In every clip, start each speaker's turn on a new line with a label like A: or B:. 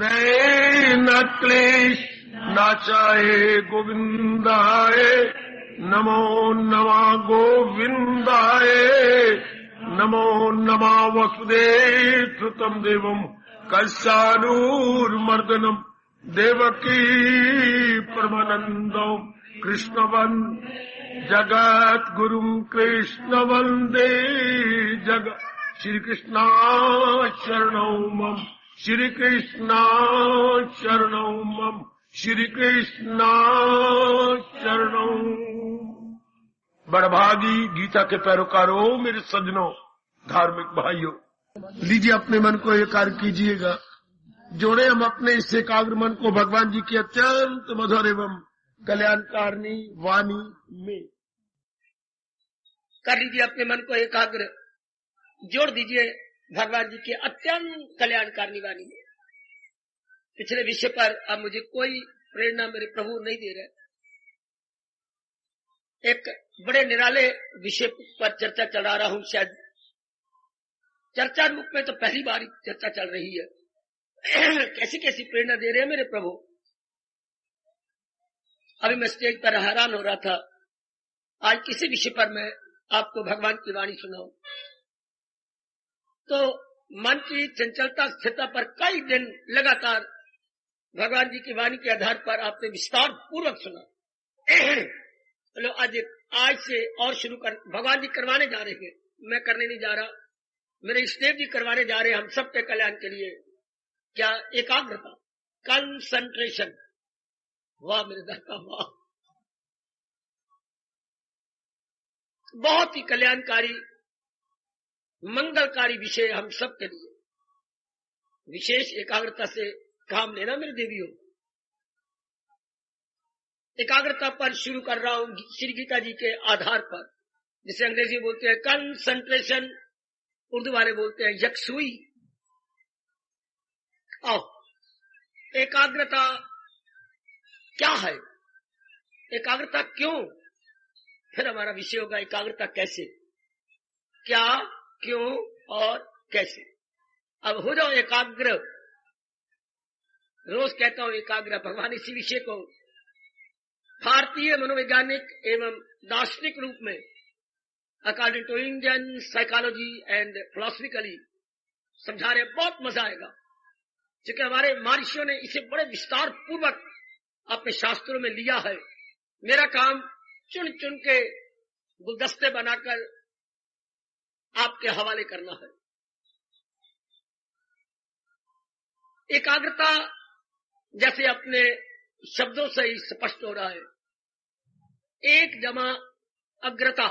A: वासुदेव न क्लेश नाचाए गोविंदाय नमो नमः गोविंदाय नमो नमः वसुदेव सुतम देवम कलशानूर्मर्दनम देवकी परमानंदम कृष्णवन जगत गुरुम कृष्ण वंदे जगत श्री कृष्णा शरणौ मम श्री कृष्णा शरणौ मम श्री कृष्णा शरणौ। बड़भागी गीता के पैरोकारों, मेरे सज्जनों, धार्मिक भाइयों, लीजिए अपने मन को एकाग्र कीजिएगा। जोड़े हम अपने इस एकाग्र मन को भगवान जी की अत्यंत मधुर एवं कल्याणकारिणी वाणी में।
B: कर लीजिए अपने मन को एकाग्र, जोड़ दीजिए भगवान जी के अत्यंत कल्याणकारिणी वाणी में। पिछले विषय पर अब मुझे कोई प्रेरणा मेरे प्रभु नहीं दे रहे। एक बड़े निराले विषय पर चर्चा चला रहा हूं। शायद चर्चा रूप में तो पहली बार चर्चा चल रही है। कैसी कैसी प्रेरणा दे रहे हैं मेरे प्रभु। अभी मैं स्टेज पर हैरान हो रहा था। आज किसी विषय पर मैं आपको भगवान की वाणी सुनाऊं तो मन की चंचलता स्थिरता पर कई दिन लगातार भगवान जी की वाणी के आधार पर आपने विस्तार पूर्वक सुना। चलो आज से और शुरू कर। भगवान जी करवाने जा रहे हैं, मैं करने नहीं जा रहा। मेरे स्नेह जी करवाने जा रहे हैं हम सबके कल्याण के लिए। क्या एकाग्रता, कंसंट्रेशन। वाह मेरे दाता वाह। बहुत ही कल्याणकारी मंगलकारी विषय हम सबके लिए। विशेष एकाग्रता से काम लेना मेरे देवियों। एकाग्रता पर शुरू कर रहा हूं श्री गीता जी के आधार पर, जिसे अंग्रेजी बोलते हैं कंसंट्रेशन, उर्दू वाले बोलते हैं यकसुई। एकाग्रता क्या है, एकाग्रता क्यों, फिर हमारा विषय होगा एकाग्रता कैसे, क्या, क्यों और कैसे। अब हो जाओ एकाग्र। रोज कहता हूं एकाग्र। भगवान इसी विषय को भारतीय मनोवैज्ञानिक एवं दार्शनिक रूप में according to Indian psychology and philosophically समझा रहे। बहुत मजा आएगा क्योंकि हमारे महर्षियों ने इसे बड़े विस्तार पूर्वक अपने शास्त्रों में लिया है। मेरा काम चुन चुन के गुलदस्ते बनाकर आपके हवाले करना है। एकाग्रता जैसे अपने शब्दों से ही स्पष्ट हो रहा है। एक जमा अग्रता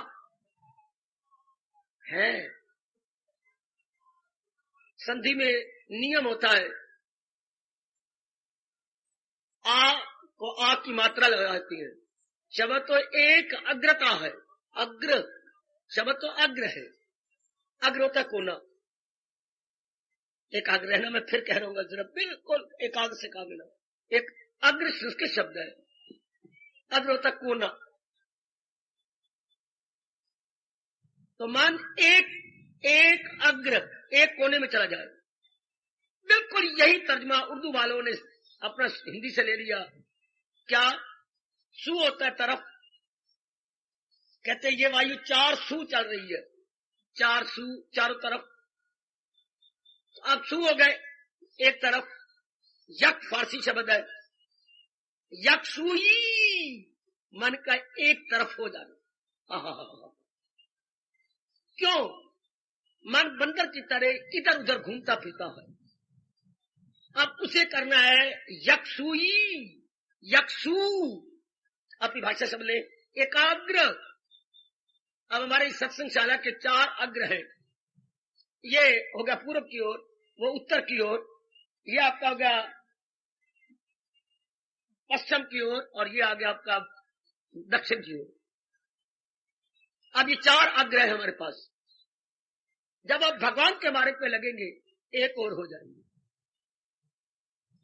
B: है। संधि में नियम होता है, आ को आ की मात्रा लगाती है। शब्द तो एक अग्रता है। अग्र शब्द तो अग्र है। अग्र होता कोना। एकाग्र रहना, मैं फिर कह रहा हूँ जरा बिल्कुल एकाग्र से काम लेना। एक अग्र संस्कृत शब्द है। अग्र होता कोना। तो मान एक अग्र एक कोने में चला जाए। बिल्कुल यही तर्जमा उर्दू वालों ने अपना हिंदी से ले लिया। क्या सू होता है तरफ, कहते ये वायु 4 सू चल रही है। 4 सू चारों तरफ। अब सू हो गए एक तरफ। यक फारसी शब्द है। यकसुई मन का एक तरफ हो जाना। क्यों? मन बंदर की तरह इधर उधर घूमता फिरता है। अब उसे करना है यकसुई, यकसु। अपनी भाषा शब्द ले एकाग्र। अब हमारे सत्संगशाला के 4 अग्र हैं। ये हो गया पूर्व की ओर, वो उत्तर की ओर, ये आपका हो गया पश्चिम की ओर, और ये आ गया आपका दक्षिण की ओर। अब ये 4 अग्र है हमारे पास। जब आप भगवान के मार्ग पे लगेंगे एक और हो जाएंगे।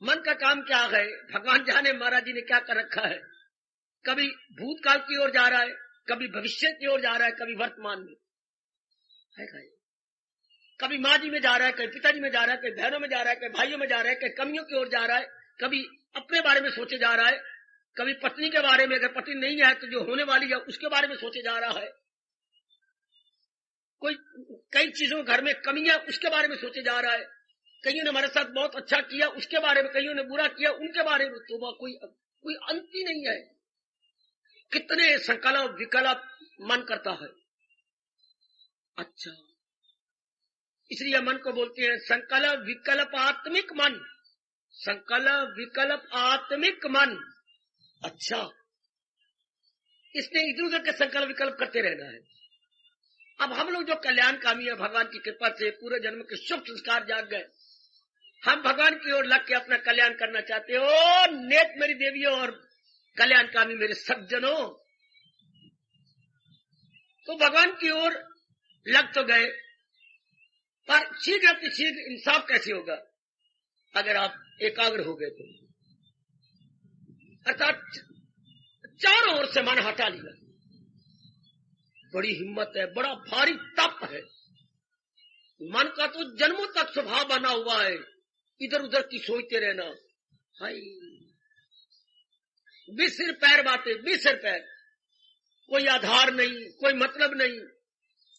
B: मन का काम क्या है, भगवान जाने महाराज जी ने क्या कर रखा है। कभी भूतकाल की ओर जा रहा है, कभी भविष्य की ओर जा रहा है, कभी वर्तमान में है। कभी माँ जी में जा रहा है, कभी पिताजी में जा रहा है, कभी बहनों में जा रहा है, कभी भाइयों में जा रहा है, कभी कमियों की ओर जा रहा है, कभी अपने बारे में सोचे जा रहा है, कभी पत्नी के बारे में, अगर पत्नी नहीं है तो जो होने वाली है उसके बारे में सोचे जा रहा है, कोई कई चीजों घर में कमियां उसके बारे में सोचे जा रहा है, कईयों ने हमारे साथ बहुत अच्छा किया उसके बारे में, कईयों ने बुरा किया उनके बारे में, तो कोई अंत ही नहीं है। कितने संकल्प विकल्प मन करता है। अच्छा, इसलिए मन को बोलते हैं संकल्प विकल्प आत्मिक मन, संकल्प विकल्प आत्मिक मन। अच्छा, इसने इधर उधर के संकल्प विकल्प करते रहना है। अब हम लोग जो कल्याणकामी है, भगवान की कृपा से पूरे जन्म के शुभ संस्कार जाग गए, हम भगवान की ओर लग के अपना कल्याण करना चाहते हो। नेक मेरी देवियों और कल्याणकामी मेरे सज्जनों, तो भगवान की ओर लग तो गए, पर शीघ्र अतिशीघ्र इंसाफ कैसे होगा अगर आप एकाग्र हो गए तो, अर्थात चारों ओर से मन हटा लिया। बड़ी हिम्मत है, बड़ा भारी तप है। मन का तो जन्मों तक स्वभाव बना हुआ है इधर उधर की सोचते रहना। हाय, बिसिर पैर बातें, बिसिर पैर, कोई आधार नहीं, कोई मतलब नहीं,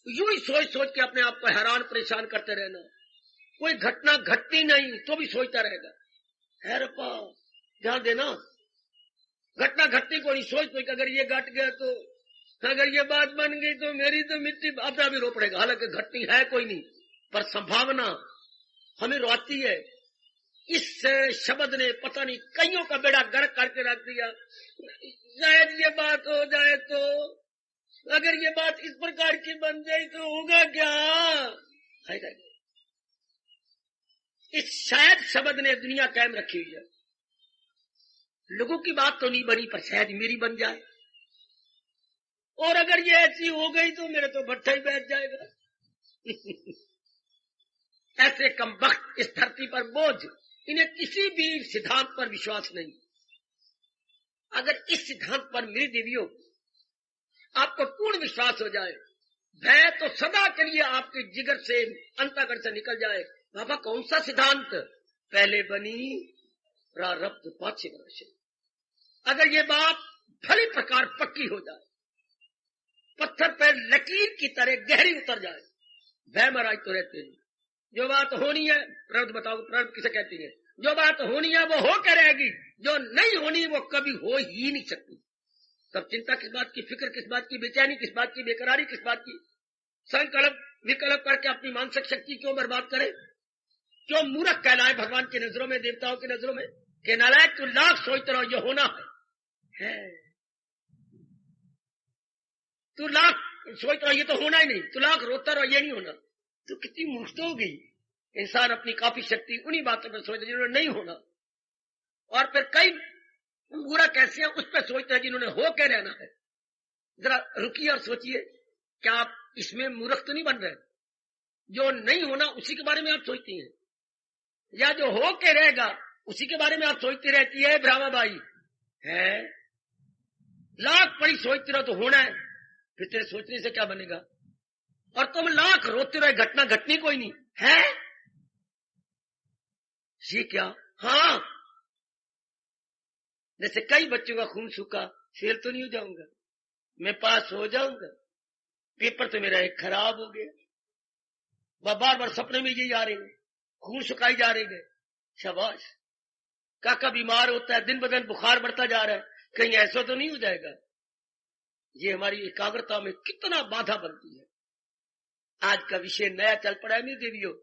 B: यूं ही सोच सोच के अपने आप को हैरान परेशान करते रहना। कोई घटना घटती नहीं तो भी सोचता रहेगा। है रपा, ध्यान देना, घटना घटती को नहीं, सोच सोच अगर ये घट गया तो, अगर ये बात बन गई तो मेरी तो मिट्टी अपना भी रो पड़ेगा। हालांकि घटनी है कोई नहीं, पर संभावना हमें रोती है। इस शब्द ने पता नहीं कईयों का बेड़ा गर्क करके रख दिया। शायद ये बात हो जाए तो, अगर ये बात इस प्रकार की बन जाए तो होगा क्या? इस शायद शब्द ने दुनिया कायम रखी हुई है। लोगों की बात तो नहीं बनी, पर शायद मेरी बन जाए, और अगर ये ऐसी हो गई तो मेरे तो भट्ठा ही बैठ जाएगा। ऐसे कमबख्त इस धरती पर बोझ, इन्हें किसी भी सिद्धांत पर विश्वास नहीं। अगर इस सिद्धांत पर मेरी देवियों आपको पूर्ण विश्वास हो जाए, भय तो सदा के लिए आपके जिगर से, अंतःकरण से निकल जाए। बाबा कौन सा सिद्धांत? पहले बनी प्रारब्ध पाछे वर्ष। अगर ये बात भली प्रकार पक्की हो जाए, पत्थर पर लकीर की तरह गहरी उतर जाए, भय महाराज तो रहते नहीं। जो बात होनी है, प्रारब्ध बताओ, प्रारब्ध किसे कहती है? जो बात होनी है वो हो के रहेगी, जो नहीं होनी वो कभी हो ही नहीं सकती। तब चिंता किस बात की, फिक्र किस बात की, बेचैनी किस बात की, बेकरारी किस बात की? संकल्प विकल्प करके अपनी मानसिक शक्ति क्यों बर्बाद करे? क्यों मूर्ख कहलाए भगवान की नजरों में, देवताओं की नजरों में? कि नालायक तू लाख सोचते रहो, ये होना है। तू लाख सोचते रहो, ये तो होना ही नहीं। तू लाख रोता रहो, ये नहीं होना। तो कितनी मूर्ख हो गई। इंसान अपनी काफी शक्ति उन्हीं बातों पर सोचते जिन्होंने नहीं होना, और फिर कई बुरा कैसे हैं उस पर सोचते हैं जिन्होंने हो के रहना है। जरा रुकिए और सोचिए, क्या आप इसमें मूर्ख तो नहीं बन रहे? जो नहीं होना उसी के बारे में आप सोचती हैं, या जो हो के रहेगा उसी के बारे में आप सोचती रहती है। ब्रह्माबाई है, लाख पड़ी सोचती रहो तो होना है, फिर तेरे सोचने से क्या बनेगा? और तुम लाख रोते रहे, घटना घटनी कोई नहीं है। ये क्या? हाँ, जैसे कई बच्चों का खून सूखा, फेल तो नहीं हो जाऊंगा, मैं पास हो जाऊंगा, पेपर तो मेरा एक खराब हो गया। बार बार सपने में यही आ रहे हैं, खून सुखाई जा रही है। शाबाश। काका बीमार होता है, दिन ब दिन बुखार बढ़ता जा रहा है, कहीं ऐसा तो नहीं हो जाएगा? ये हमारी एकाग्रता में कितना बाधा बनती है। आज का विषय नया चल पड़ा है मेरी देवियों,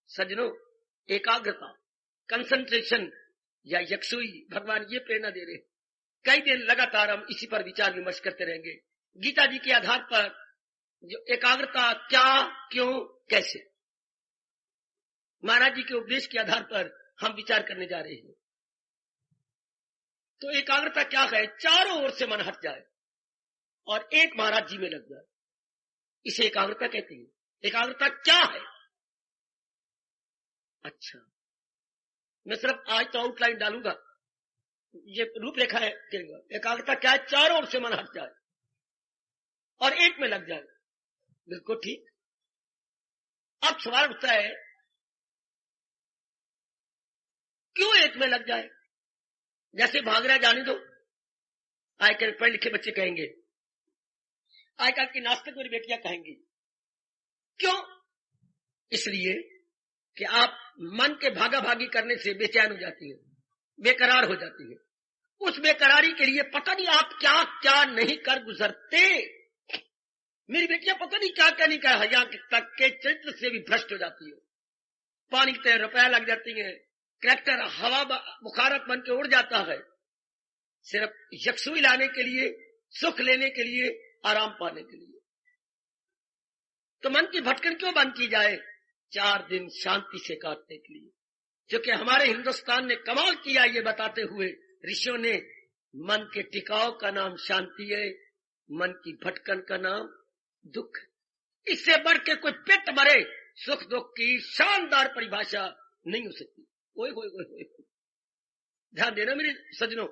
B: सज्जनों, एकाग्रता, कंसंट्रेशन या यक्षुई। भगवान ये प्रेरणा दे रहे हैं। कई दिन लगातार हम इसी पर विचार विमर्श करते रहेंगे। गीता जी के आधार पर जो एकाग्रता क्या, क्यों, कैसे, महाराज जी के उपदेश के आधार पर हम विचार करने जा रहे हैं। तो एकाग्रता क्या है? चारों ओर से मन हट जाए और एक महाराज जी में लग जाए, इसे एकाग्रता कहते हैं। एकाग्रता क्या है? अच्छा, मैं सिर्फ आज तो आउटलाइन डालूंगा, ये रूपरेखा है। एकाग्रता क्या है? चारों ओर से मन हट जाए और एक में लग जाए। बिल्कुल ठीक। अब सवाल उठता है, क्यों एक में लग जाए? जैसे भाग रहा जाने दो। आजकल पढ़े लिखे बच्चे कहेंगे, आजकल की नास्तिक मेरी बेटियां कहेंगी, क्यों? इसलिए कि आप मन के भागा भागी करने से बेचैन हो जाती है, बेकरार हो जाती है। उस बेकरारी के लिए पता नहीं आप क्या क्या नहीं कर गुजरते। मेरी बेटियां पता नहीं क्या क्या नहीं कर, यहाँ तक के चरित्र से भी भ्रष्ट हो जाती है। पानी की तरह रुपया लग जाती है, कैरेक्टर हवा बुखारत बन के उड़ जाता है, सिर्फ यकसुई लाने के लिए, सुख लेने के लिए, आराम पाने के लिए। तो मन की भटकन क्यों बंद की जाए? 4 दिन शांति से काटने के लिए। क्योंकि हमारे हिंदुस्तान ने कमाल किया ये बताते हुए ऋषियों ने, मन के टिकाव का नाम शांति है, मन की भटकन का नाम दुख। इससे बढ़ के कोई पेट मरे सुख दुख की शानदार परिभाषा नहीं हो सकती। ओए होए होए होए, ध्यान देना मेरे सज्जनों,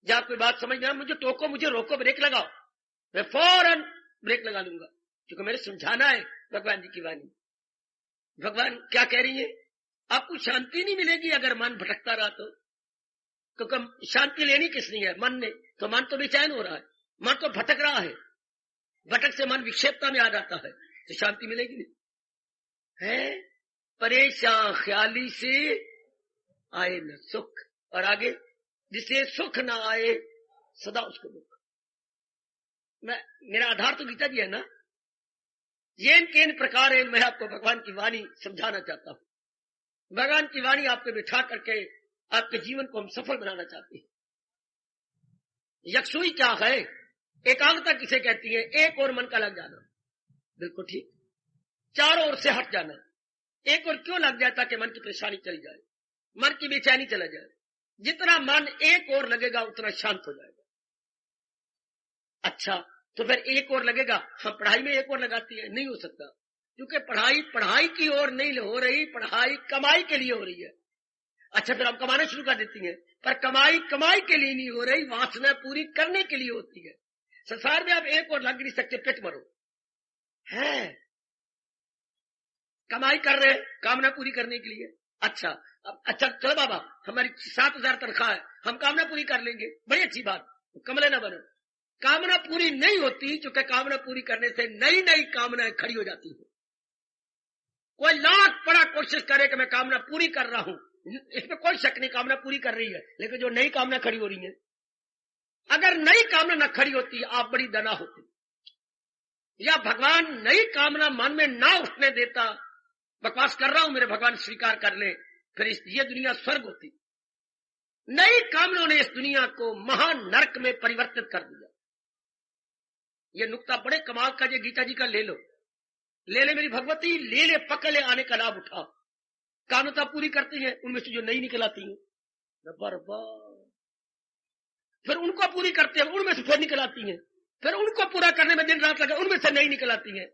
B: जब कोई बात समझ में, मुझे टोको, मुझे रोको, ब्रेक लगाओ, मैं फौरन ब्रेक लगा लूंगा, क्योंकि मेरे समझाना है भगवान जी की वाणी। भगवान क्या कह रही है? आपको शांति नहीं मिलेगी अगर मन भटकता रहा तो। क्योंकि शांति लेनी किसने है? मन ने। तो मन तो बेचैन हो रहा है, मन तो भटक रहा है, भटक से मन विक्षेपता में आ जाता है, तो शांति मिलेगी नहीं। है परेशान ख्याली से आए न सुख, और आगे जिसे सुख ना आए सदा उसको दुख। मेरा आधार तो गीता जी है ना। येन केन प्रकार है, मैं आपको भगवान की वाणी समझाना चाहता हूं। भगवान की वाणी आपको बिठा करके आपके जीवन को हम सफल बनाना चाहते हैं। यकसुई क्या है? एकाग्रता किसे कहती है? एक और मन का लग जाना, बिल्कुल ठीक, चारों ओर से हट जाना। एक और क्यों लग जाता? कि मन की परेशानी चली जाए, मन की बेचैनी चला जाए। जितना मन एक और लगेगा उतना शांत हो जाएगा। अच्छा, तो फिर एक और लगेगा, हम पढ़ाई में एक और लगाती है, नहीं हो सकता, क्योंकि पढ़ाई की ओर नहीं हो रही, पढ़ाई कमाई के लिए हो रही है। अच्छा, फिर हम कमाना शुरू कर देती हैं, पर कमाई के लिए नहीं हो रही, वासना पूरी करने के लिए होती है। संसार में आप एक और लग नहीं सकते, पेट मरो है। कमाई कर रहे कामना पूरी करने के लिए। अच्छा, अब अच्छा चलो बाबा, हमारी 7,000 तनख्वाह है, हम कामना पूरी कर लेंगे, बड़ी अच्छी बात, कमले ना बनो। कामना पूरी नहीं होती, क्योंकि कामना पूरी करने से नई नई कामनाएं खड़ी हो जाती है। कोई लाख बड़ा कोशिश करे कि मैं कामना पूरी कर रहा हूं, इसमें कोई शक नहीं, कामना पूरी कर रही है, लेकिन जो नई कामना खड़ी हो रही है, अगर नई कामना न खड़ी होती आप बड़ी दना होती, या भगवान नई कामना मन में ना उठने देता, बकवास कर रहा हूं मेरे भगवान स्वीकार कर ले, फिर ये दुनिया स्वर्ग होती। नई कामनाओं ने इस दुनिया को महान नरक में परिवर्तित कर दिया। ये नुक्ता बड़े कमाल का, ये गीता जी का ले लो, ले ले मेरी भगवती, ले ले पकड़ ले, आने का लाभ उठा। कामना पूरी करती है, उनमें से जो नई निकल आती है बर्बाद, फिर उनको पूरी करते हैं, उनमें से फिर निकल आती है, फिर उनको पूरा करने में दिन रात लगा, उनमें से नई निकल आती है,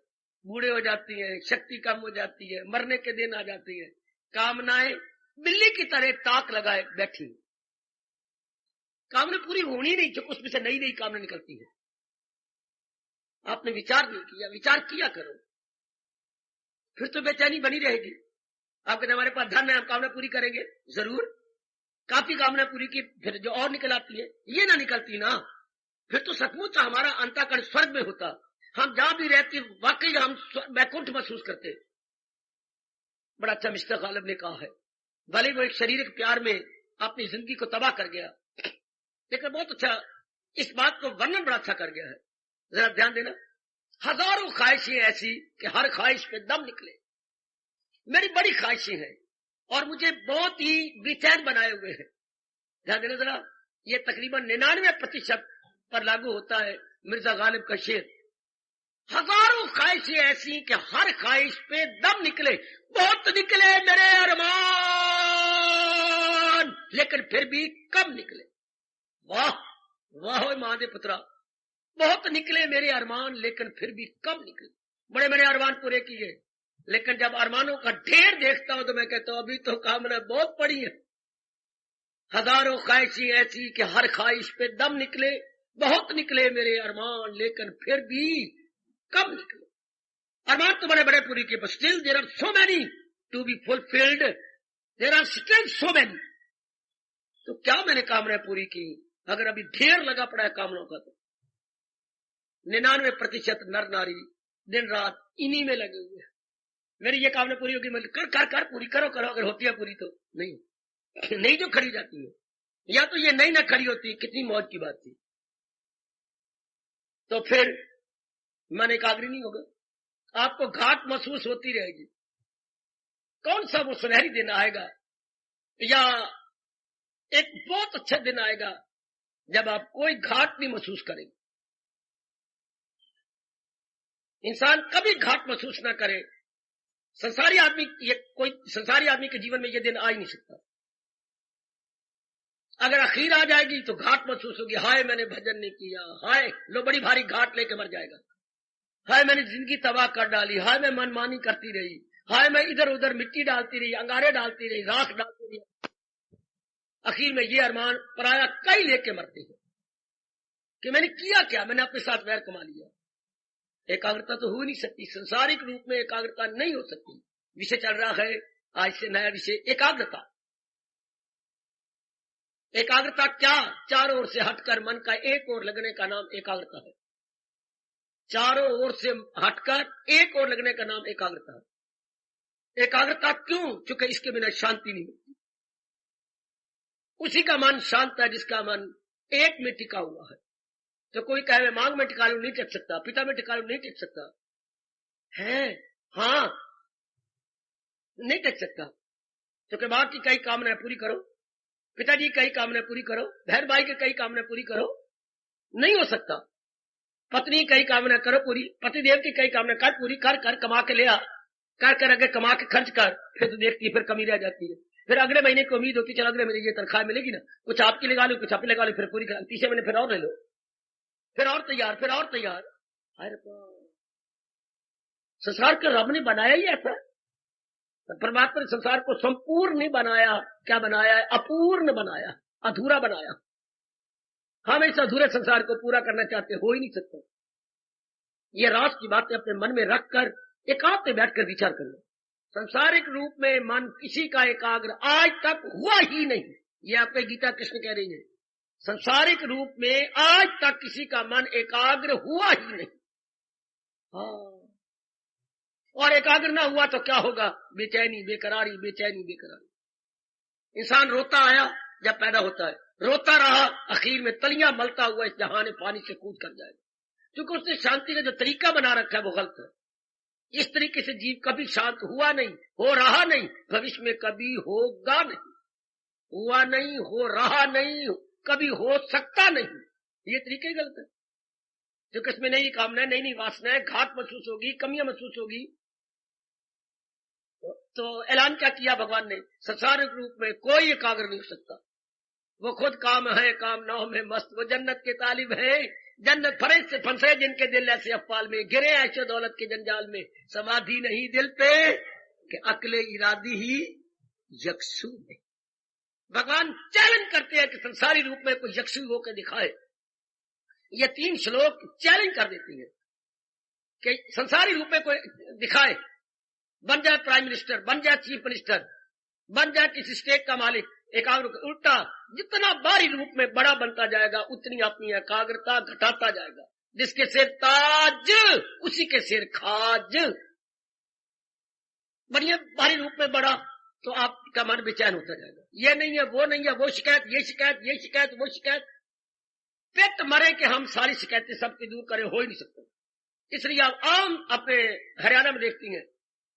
B: बूढ़े हो जाती है, शक्ति कम हो जाती है, मरने के दिन आ जाती है। कामनाएं बिल्ली की तरह ताक लगाए बैठी, कामना पूरी होनी नहीं, जो उसमें से नई नई कामना निकलती है। आपने विचार नहीं किया, विचार किया करो, फिर तो बेचैनी बनी रहेगी। आप कहते हमारे पास धन है, हम कामना पूरी करेंगे, जरूर काफी कामना पूरी की, फिर जो और निकल आती है, ये ना निकलती ना, फिर तो सचमुच हमारा अंतःकरण स्वर्ग में होता। हम जहां भी रहते वाकई हम वैकुंठ महसूस करते। बड़ा अच्छा मिस्टर गालिब ने कहा है, भले वो एक शारीरिक प्यार में अपनी जिंदगी को तबाह कर गया, लेकिन बहुत अच्छा इस बात को वर्णन बड़ा अच्छा कर गया है। जरा ध्यान देना, हजारों ख्वाहिशें ऐसी कि हर ख्वाहिश पे दम निकले। मेरी बड़ी ख्वाहिशें हैं और मुझे बहुत ही बेचैन बनाए हुए हैं। ध्यान देना जरा, ये तकरीबन 99% पर लागू होता है मिर्जा गालिब का शेर। हजारों ख्वाहिशें ऐसी कि हर ख्वाहिश पे दम निकले, बहुत निकले मेरे अरमान, लेकिन फिर भी कम निकले। वाह वाह महादेव पुत्रा, बहुत निकले मेरे अरमान, लेकिन फिर भी कम निकले। बड़े मेरे अरमान पूरे किए, लेकिन जब अरमानों का ढेर देखता हूं तो मैं कहता हूं अभी तो कामना बहुत पड़ी है। हजारों ख्वाहिशें ऐसी कि हर ख्वाहिश पे दम निकले, बहुत निकले मेरे अरमान, लेकिन फिर भी कम निकले। अरमान तो बड़े बड़े पूरी किए, but still there are so many to be fulfilled. There are still so many. तो क्या मैंने कामनाएं पूरी की? अगर अभी ढेर लगा पड़ा है कामनाओं का, तो 99% नर नारी दिन रात इन्हीं में लगे हुए हैं। मेरी ये कामना पूरी होगी, मतलब कर पूरी करो, अगर होती है पूरी तो नहीं जो खड़ी जाती है, या तो ये नहीं ना खड़ी होती, कितनी मौज की बात थी। तो फिर मन एकाग्र नहीं होगा, आपको घाट महसूस होती रहेगी। कौन सा वो सुनहरी दिन आएगा, या एक बहुत अच्छा दिन आएगा जब आप कोई घाट नहीं महसूस करेंगे। इंसान कभी घाट महसूस ना करे, संसारी आदमी के जीवन में ये दिन आ ही नहीं सकता। अगर आखिर आ जाएगी तो घाट महसूस होगी, हाय मैंने भजन नहीं किया, हाय लो बड़ी भारी घाट लेके मर जाएगा, हाय मैंने जिंदगी तबाह कर डाली, हाय मैं मनमानी करती रही, हाय मैं इधर उधर मिट्टी डालती रही, अंगारे डालती रही, राख डालती रही। आखिर में ये अरमान पराया कई लेके मरते हैं कि मैंने किया क्या, मैंने अपने साथ वैर कमा लिया। एकाग्रता तो हो नहीं सकती, संसारिक रूप में एकाग्रता नहीं हो सकती। विषय चल रहा है आज से नया विषय, एकाग्रता। एकाग्रता क्या? चारों ओर से हटकर मन का एक ओर लगने का नाम एकाग्रता है। चारों ओर से हटकर एक ओर लगने का नाम एकाग्रता है। एकाग्रता क्यों? क्योंकि इसके बिना शांति नहीं मिलती। उसी का मन शांत है जिसका मन एक में टिका हुआ है। तो कोई कहे मांग में टिका लूं नहीं टिक सकता, पिता में टिका लूं नहीं टिक सकता है, हाँ नहीं टिक सकता। क्योंकि बाप की कई कामनाएं पूरी करो, पिताजी कई कामनाएं पूरी करो, बहन भाई की कई कामनाएं पूरी करो, नहीं हो सकता। पत्नी कई कामनाएं करो पूरी, पतिदेव की कई कामनाएं कर पूरी, कर कमा के ले आ, कर अगर कमा के खर्च कर, फिर तो देखती है फिर कमी रह जाती है। फिर अगले महीने की उम्मीद होती है, चलो अगले महीने ये तनख्वाह मिलेगी ना, कुछ आपकी लगा लो, कुछ आप लगा लो, फिर पूरी कर, तीसरे महीने फिर और ले लो, फिर और तैयार, फिर और तैयार। अरे संसार के रब ने बनाया ही ऐसा। परमात्मा ने संसार को संपूर्ण नहीं बनाया, क्या बनाया है? अपूर्ण बनाया, अधूरा बनाया। हम इस अधूरे संसार को पूरा करना चाहते, हो ही नहीं सकता। ये राज की बातें अपने मन में रखकर एकांत में बैठकर विचार करना। संसारिक रूप में मन किसी का एकाग्र आज तक हुआ ही नहीं, ये आपके गीता कृष्ण कह रही है। संसारिक रूप में आज तक किसी का मन एकाग्र हुआ ही नहीं। हाँ, और एकाग्र ना हुआ तो क्या होगा? बेचैनी, बेकरारी, बेचैनी, बेकरारी। इंसान रोता आया जब पैदा होता है, रोता रहा, आखिर में तलियां मलता हुआ इस जहान पानी से कूद कर जाएगा, क्योंकि उसने शांति का जो तरीका बना रखा है वो गलत है। इस तरीके से जीव कभी शांत हुआ नहीं, हो रहा नहीं, भविष्य में कभी होगा नहीं, हुआ नहीं, हो रहा नहीं, कभी हो सकता नहीं। ये तरीके गलत है, क्योंकि इसमें नई कामना, नई वासनाएं, घाट महसूस होगी, कमियां महसूस होगी। तो ऐलान क्या किया भगवान ने? संसारिक रूप में कोई एकाग्र नहीं हो सकता। वो खुद काम है, काम नाव में मस्त, वो जन्नत के तालिब है, जन्नत फरेज से फंसे जिनके दिल ऐसे अफवाल में गिरे, ऐशो दौलत के जंजाल में, समाधि नहीं दिल पे कि अकले इरादी ही यक्षु में। भगवान चैलेंज करते हैं कि संसारी रूप में कोई यक्षु होकर दिखाए। ये 3 श्लोक चैलेंज कर देती है कि संसारी रूप में कोई दिखाए, बन जाए प्राइम मिनिस्टर, बन जाए चीफ मिनिस्टर, बन जाए किसी स्टेट का मालिक, एकाग्र। उल्टा जितना बाहरी रूप में बड़ा बनता जाएगा उतनी अपनी एकाग्रता घटाता जाएगा। जिसके सिर ताज उसी के सिर खाज। बनिए बाहरी रूप में बड़ा तो आपका मन बेचैन होता जाएगा, ये नहीं है, वो नहीं है, वो शिकायत, ये शिकायत, ये शिकायत, वो शिकायत। पेट मरे कि हम सारी शिकायतें सबकी दूर करें, हो ही नहीं सकता। इसलिए आप आम अपने हरियाणा में देखती हैं,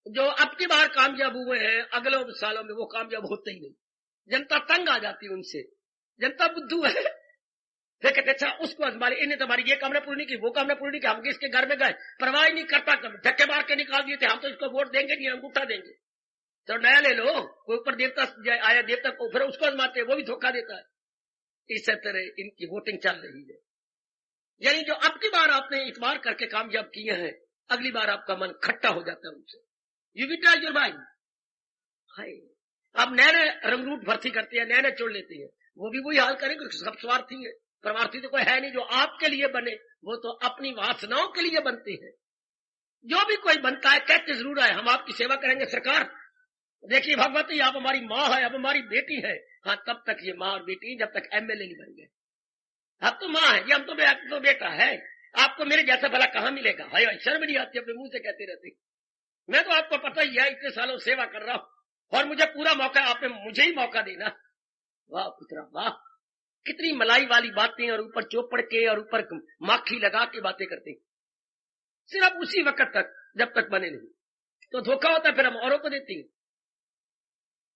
B: जो अब की बार कामयाब हुए हैं अगले सालों में वो कामयाब होते ही नहीं। जनता तंग आ जाती है उनसे, जनता बुद्धू है। फिर कहते अच्छा उसको आजमा ले, इन्हें तुम्हारी ये कामना पूरी नहीं की, वो कामना पूरी नहीं की, हम इसके घर में गए, परवाह नहीं करता, धक्के मार के निकाल दिए थे, हम तो इसको वोट देंगे नहीं, अंगूठा देंगे। तो नया ले लो, कोई ऊपर देवता आया, देवता को फिर उसको आजमाते, वो भी धोखा देता है। इस तरह इनकी वोटिंग चल रही है। यानी जो अब की बार आपने इतबार करके कामयाब किए हैं, अगली बार आपका मन खट्टा हो जाता है उनसे। You withdraw your mind. अब नए नए रंगरूट भर्ती करते हैं, नए नए चुन लेते हैं, वो भी वही हाल करेंगे। सब स्वार्थी है, परमार्थी तो कोई है नहीं। जो आपके लिए बने वो तो अपनी वासनाओं के लिए बनते हैं। जो भी कोई बनता है कहते जरूर है हम आपकी सेवा करेंगे सरकार। देखिए भगवती आप हमारी माँ है, अब हमारी बेटी है। हाँ तब तक ये माँ और बेटी जब तक एमएलए नहीं बन गए। अब तो माँ है जी, हम तो बेटा है। आपको मेरे जैसा भला कहाँ मिलेगा? हाय शर्म नहीं आती, अपने मुंह से कहते रहते। मैं तो आपको पता ही है, इतने सालों सेवा कर रहा हूं और मुझे पूरा मौका, आपने मुझे ही मौका देना। वाह पुत्रा वाह, कितनी मलाई वाली बातें, और ऊपर चौपड़ के और ऊपर माखी लगा के बातें करते हैं। सिर्फ उसी वक्त तक जब तक बने नहीं तो धोखा होता है, फिर हम औरों को देते हैं।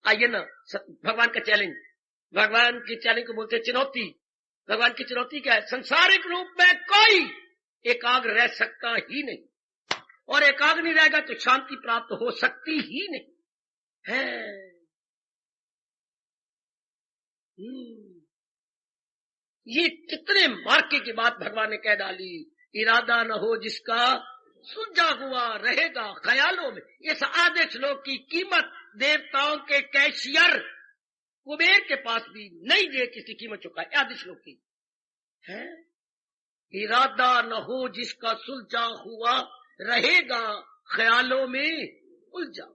B: आइए ना, भगवान का चैलेंज, भगवान की चैलेंज को बोलते हैं चुनौती। भगवान की चुनौती क्या है? संसारिक रूप में कोई एकाग्र रह सकता ही नहीं, और एकाग्र नहीं रहेगा तो शांति प्राप्त हो सकती ही नहीं है। ये कितने मार्के की बात भगवान ने कह डाली। इरादा न हो जिसका सुलझा हुआ रहेगा ख्यालों में। इस आधे श्लोक की कीमत देवताओं के कैशियर कुबेर के पास भी नहीं दे किसी कीमत चुका है। आधे श्लोक की है, इरादा न हो जिसका सुलझा हुआ रहेगा ख्यालों में उलझा।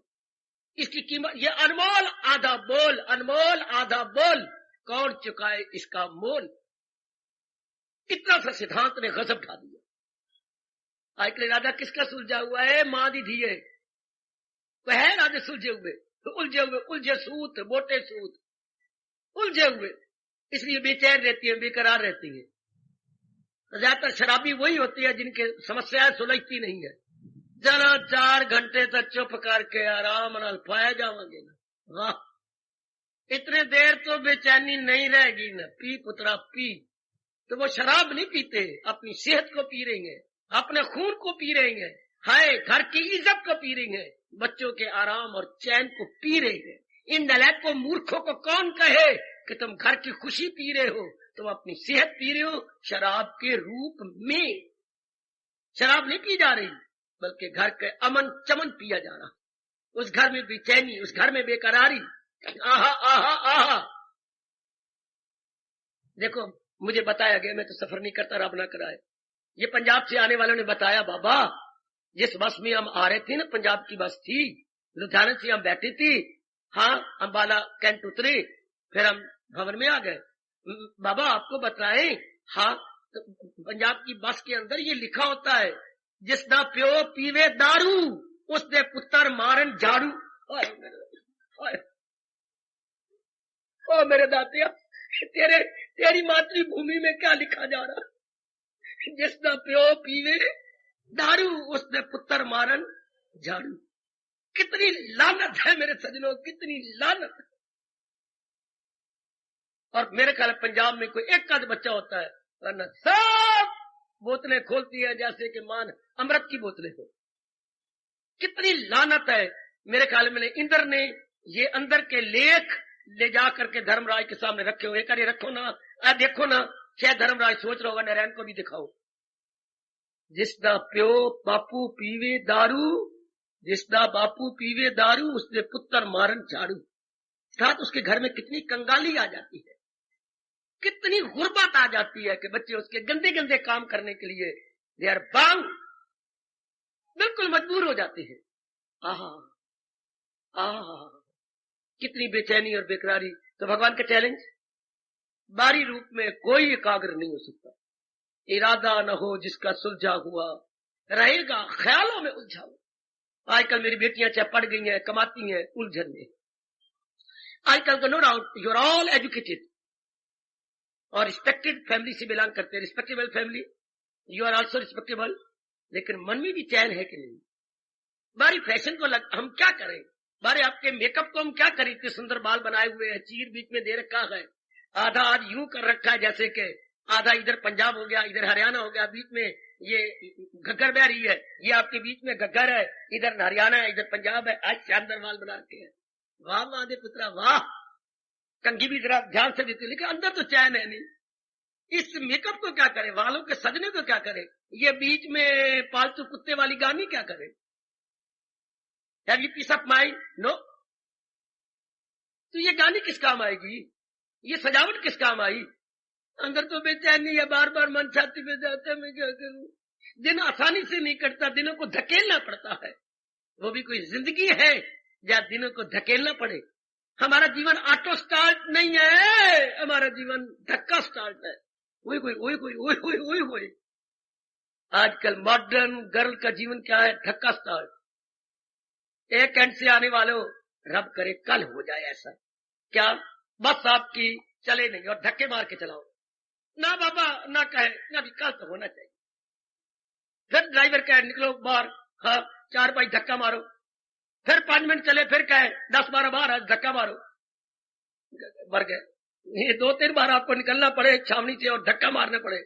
B: इसकी कीमत, ये अनमोल आधा बोल, अनमोल आधा बोल कौन चुकाए इसका मोल। इतना सा सिद्धांत ने गजब ढा दिया। आजकल राजा किसका सुलझा हुआ है? मां दी धी है, वह है राजा सुलझे हुए, तो उलझे सूत, मोटे सूत उलझे हुए, इसलिए बेचैन रहती है, बेकरार रहती है। ज्यादातर शराबी वही होती है जिनके समस्याएं सुलझती नहीं है। जरा 4 घंटे तक चुप करके आराम नाल पाया जावांगे ना, वाह, इतने देर तो बेचैनी नहीं रहेगी ना। पी पुत्रा पी। तो वो शराब नहीं पीते, अपनी सेहत को पी रही है, अपने खून को पी रही है, हाय घर की इज्जत को पी रही है, बच्चों के आराम और चैन को पी रही है। इन नलायक को, मूर्खों को कौन कहे कि तुम घर की खुशी पी रहे हो? तुम अपनी सेहत पी रहे हो शराब के रूप में। शराब नहीं पी जा रही, बल्कि घर के अमन चमन पिया जा रहा। उस घर में बेचैनी, उस घर में बेकरारी। आहा आहा आहा। देखो मुझे बताया गया, मैं तो सफर नहीं करता, रब ना कराए। ये पंजाब से आने वालों ने बताया, बाबा जिस बस में हम आ रहे थे ना, पंजाब की बस थी, लुधियाने से हम बैठे थे, हाँ अंबाला कैंट उतरे, फिर हम भवन में आ गए। बाबा आपको बताएं, हाँ तो पंजाब की बस के अंदर ये लिखा होता है, जिसदा प्यो पीवे दारू उसने पुत्र मारन झाड़ू। ओ मेरे दातिया, तेरी मातृभूमि में क्या लिखा जा रहा? जिसदा प्यो पीवे दारू उसने पुत्र मारन झाड़ू। कितनी लानत है मेरे सजनों, कितनी लानत। और मेरे ख्याल पंजाब में कोई एक आध बच्चा होता है, वरना सब बोतलें खोलती है जैसे कि मान अमृत की बोतलें हो। कितनी लानत है। मेरे ख्याल में इंद्र ने ये अंदर के लेख ले जा करके धर्मराज के सामने रखे हुए, करे रखो ना, देखो ना, शायद धर्मराज सोच रहा होगा नारायण को भी दिखाओ। जिसदा प्यो बापू पीवे दारू, जिसदा बापू पीवे दारू उसने पुत्र मारन झाड़ू। साथ उसके घर में कितनी कंगाली आ जाती है, कितनी गुर्बत आ जाती है कि बच्चे उसके गंदे गंदे काम करने के लिए दे आर बाउंड, बिल्कुल मजबूर हो जाते हैं। आहा आहा, कितनी बेचैनी और बेकरारी। तो भगवान का चैलेंज, बारी रूप में कोई एकाग्र नहीं हो सकता। इरादा न हो जिसका सुलझा हुआ रहेगा ख्यालों में उलझा हुआ। आजकल मेरी बेटियां चाहे पढ़ गई हैं, कमाती हैं, उलझन में। आजकल का no doubt you are all educated और रिस्पेक्टेड फैमिली से बिलोंग करते हैं, respectable family, you are also respectable, लेकिन मन में भी चैन है कि नहीं? बारी फैशन को हम क्या करें, बारे आपके मेकअप को हम क्या करें? इतने सुंदर बाल बनाए हुए हैं, चीर बीच में दे रखा है, आधा आज यूं कर रखा है जैसे कि आधा इधर पंजाब हो गया, इधर हरियाणा हो गया, बीच में ये घग्गर बह रही है, ये आपके बीच में घग्गर है, इधर हरियाणा है, इधर पंजाब है। आज शानदार बाल बना के हैं, वाह वाह दे पुत्रा वाह। कंघी भी जरा ध्यान से देती, लेकिन अंदर तो चैन है नहीं। इस मेकअप को क्या करे, वालों के सजने को क्या करे, ये बीच में पालतू कुत्ते वाली गानी क्या करे? Have you peace of mind? No. तो ये गानी किस काम आएगी, ये सजावट किस काम आई? अंदर तो बेचैनी है, बार बार मन छाती पे जाता है, मैं क्या करूं? दिन आसानी से नहीं कटता, दिनों को धकेलना पड़ता है। वो भी कोई जिंदगी है या दिनों को धकेलना पड़े। हमारा जीवन ऑटो स्टार्ट नहीं है, हमारा जीवन धक्का स्टार्ट है। ओए कोई ओए कोई ओए ओए ओए ओए। आजकल मॉडर्न गर्ल का जीवन क्या है? धक्का स्टार्ट। एक एंड से आने वालों, रब करे कल हो जाए ऐसा। क्या बस आपकी चले नहीं और धक्के मार के चलाओ ना बाबा, ना कहे ना भी कल तो होना चाहिए। फिर ड्राइवर कहे निकलो बाहर, हाँ 4-5 धक्का मारो। फिर 5 मिनट चले, फिर कहे 10-12 बार धक्का मारो, मर गए। ये 2-3 बार आपको निकलना पड़े छावनी से और धक्का मारने पड़े।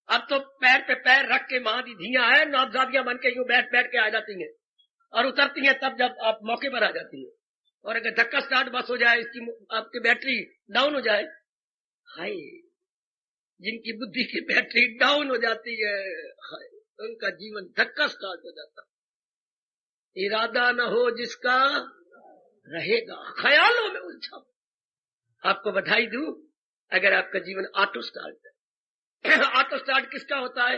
B: अब तो पैर पे पैर रख के मां दी धियां है, नौबजादियां बन के यूं बैठ बैठ के आ जाती हैं और उतरती हैं तब जब आप मौके पर आ जाती है। और अगर धक्का स्टार्ट बस हो जाए, इसकी आपकी बैटरी डाउन हो जाए, हाय जिनकी बुद्धि की बैटरी डाउन हो जाती है, हाय उनका जीवन धक्का स्टार्ट हो जाता। इरादा न हो जिसका रहेगा ख्यालों में उलझा। आपको बधाई दूं अगर आपका जीवन ऑटो स्टार्ट है। ऑटो स्टार्ट किसका होता है?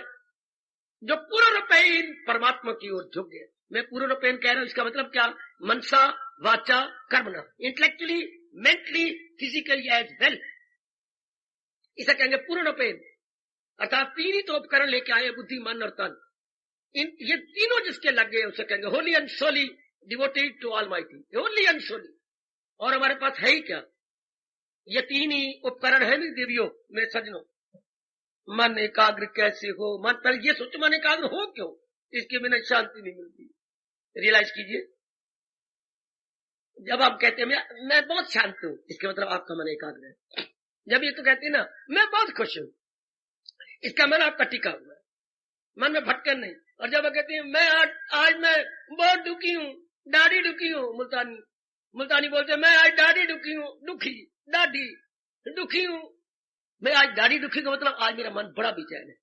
B: जो पूर्णपेन परमात्मा की ओर झुक गए। मैं पूर्णपेन कह रहा हूं, इसका मतलब क्या? मनसा वाचा कर्मणा, intellectually, mentally, physically as well. इसे कहेंगे पूर्णपेन। अर्थात 3 ही तो उपकरण लेके आए, बुद्धि मन और तन। ये तीनों जिसके लग गए उसे कहेंगे holy and solely devoted to almighty, holy and solely. और हमारे पास है ही क्या? ये 3 ही उपकरण है नहीं देवियों मेरे सजनों। मन एकाग्र कैसे हो? मन पहले ये सोचो मन एकाग्र हो क्यों? इसके बिना शांति नहीं मिलती। रियलाइज कीजिए, जब आप कहते हैं मैं बहुत शांत हूं, इसका मतलब आपका मन एकाग्र है। जब ये तो कहते हैं ना मैं बहुत खुश हूं, इसका मन आपका टिका हुआ है, मन में भटकन नहीं। और जब कहते हैं मैं आज मैं बहुत दुखी हूं, दाढ़ी दुखी हूं, मुल्तानी बोलते हैं मैं आज दाढ़ी दुखी हूं, दाढ़ी दुखी हूं। मैं आज दाढ़ी दुखी का मतलब आज मेरा मन बड़ा बेचैन है,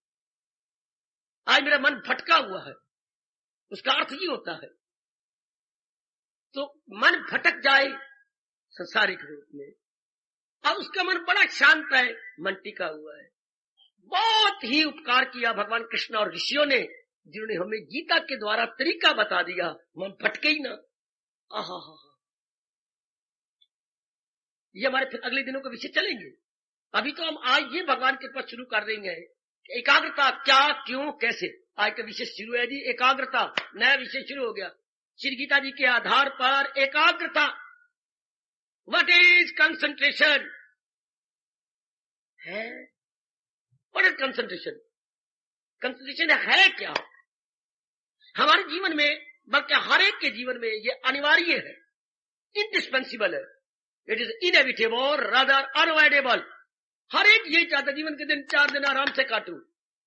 B: आज मेरा मन भटका हुआ है, उसका अर्थ ही होता है। तो मन भटक जाए संसारिक रूप में, अब उसका मन बड़ा शांत है, मन टिका हुआ है। बहुत ही उपकार किया भगवान कृष्ण और ऋषियों ने, जिन्होंने हमें गीता के द्वारा तरीका बता दिया, मन भटके ही ना। आहा हा, ये हमारे फिर अगले दिनों के विषय चलेंगे। अभी तो हम आज ये भगवान के पास शुरू कर देंगे एकाग्रता क्या, क्यों, कैसे। आज का विषय शुरू है जी एकाग्रता, नया विषय शुरू हो गया श्री गीता जी के आधार पर। एकाग्रता, व्हाट इज कंसंट्रेशन है? What is concentration? कंसंट्रेशन है क्या हमारे जीवन में? बल्कि हर एक के जीवन में ये अनिवार्य है, इंडिस्पेंसिबल है। It is inevitable rather unavoidable. हर एक ये चाहता जीवन के दिन 4 दिन आराम से काटूं।